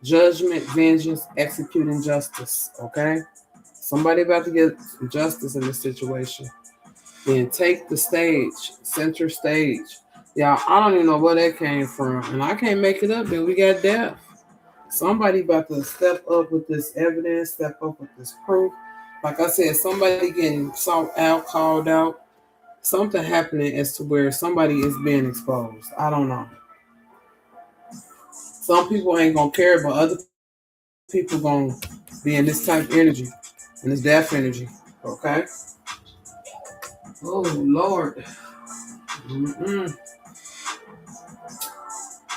Judgment, vengeance, executing justice. Okay. Somebody about to get justice in this situation. Then take the stage, center stage. Y'all, I don't even know where that came from. And I can't make it up. Then we got death. Somebody about to step up with this evidence, step up with this proof. Like I said, somebody getting sought out, called out, something happening as to where somebody is being exposed. I don't know. Some people ain't gonna care, but other people gonna be in this type of energy, in this death energy. Okay. Oh Lord. Mm-mm.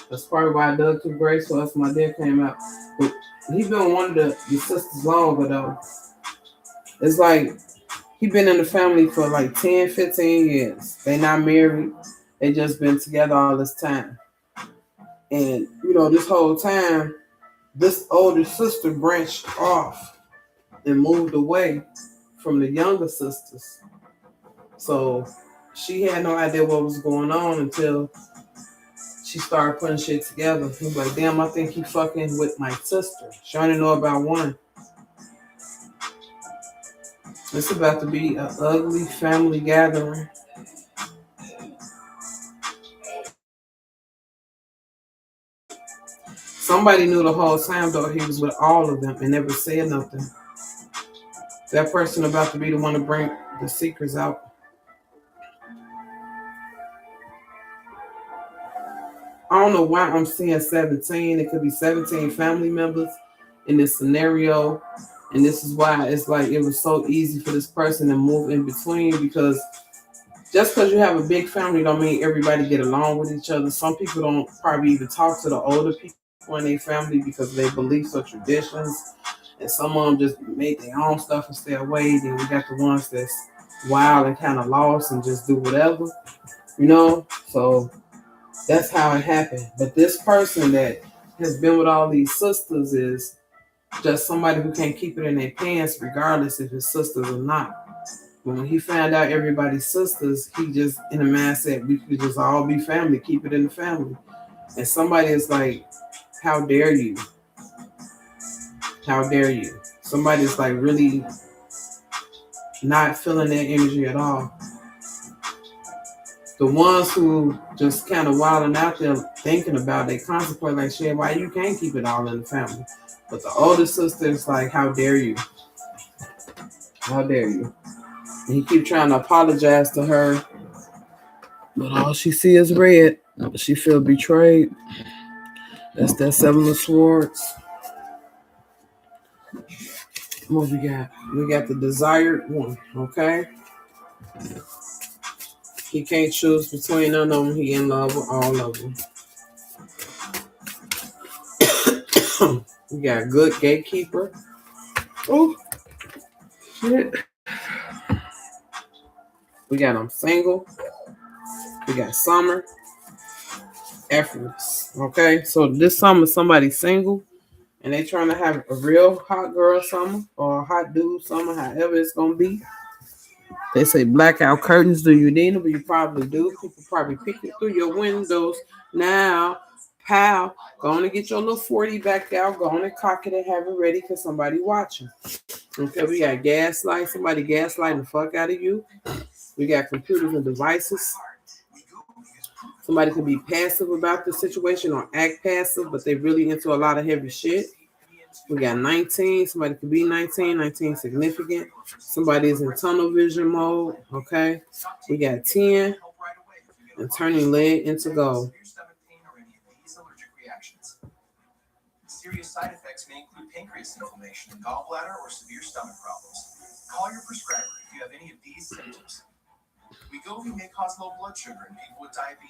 That's probably why I dug too graceful. That's my dad came out. But he been one of the sisters longer though. It's like he been in the family for like 10, 15 years. They not married. They just been together all this time. And, this whole time, this older sister branched off and moved away from the younger sisters. So she had no idea what was going on until she started putting shit together. He was like, damn, I think he fucking with my sister. She only know about one. It's about to be an ugly family gathering. Somebody knew the whole time though he was with all of them and never said nothing. That person about to be the one to bring the secrets out. I don't know why I'm seeing 17. It could be 17 family members in this scenario. And this is why it's like it was so easy for this person to move in between, because just because you have a big family don't mean everybody get along with each other. Some people don't probably even talk to the older people in their family because of their beliefs or traditions. And some of them just make their own stuff and stay away. Then we got the ones that's wild and kind of lost and just do whatever, So that's how it happened. But this person that has been with all these sisters is just somebody who can't keep it in their pants, regardless if it's sisters or not. But when he found out everybody's sisters, he just in the mindset we could just all be family, keep it in the family. And somebody is like, how dare you? How dare you? Somebody's like really not feeling that energy at all. The ones who just kind of wilding out there thinking about, they contemplate like, shit, why you can't keep it all in the family? But the older sister is like, how dare you? How dare you? And he keep trying to apologize to her, but all she see is red. She feel betrayed. That's that 7 of Swords. What we got? We got the desired one, okay? He can't choose between none of them. He in love with all of them. We got good gatekeeper. Oh, shit. We got him single. We got summer. Effortless. Okay, so this summer somebody's single and they trying to have a real hot girl summer or a hot dude summer, however it's gonna be. They say blackout curtains. Do you need them? You probably do. People probably peeking through your windows now. Pal, go on and get your little 40 back out. Go on and cock it and have it ready because somebody watching. Okay, we got gaslight. Somebody gaslighting the fuck out of you. We got computers and devices. Somebody could be passive about the situation or act passive, but they really into a lot of heavy shit. We got 19. Somebody could be 19. 19 significant. Somebody is in tunnel vision mode. Okay. We got 10 and turning lead into gold. Serious side effects may include pancreas inflammation, gallbladder, or severe stomach problems. Call your prescriber if you have any of these symptoms. Wegovy may cause low blood sugar in people with diabetes.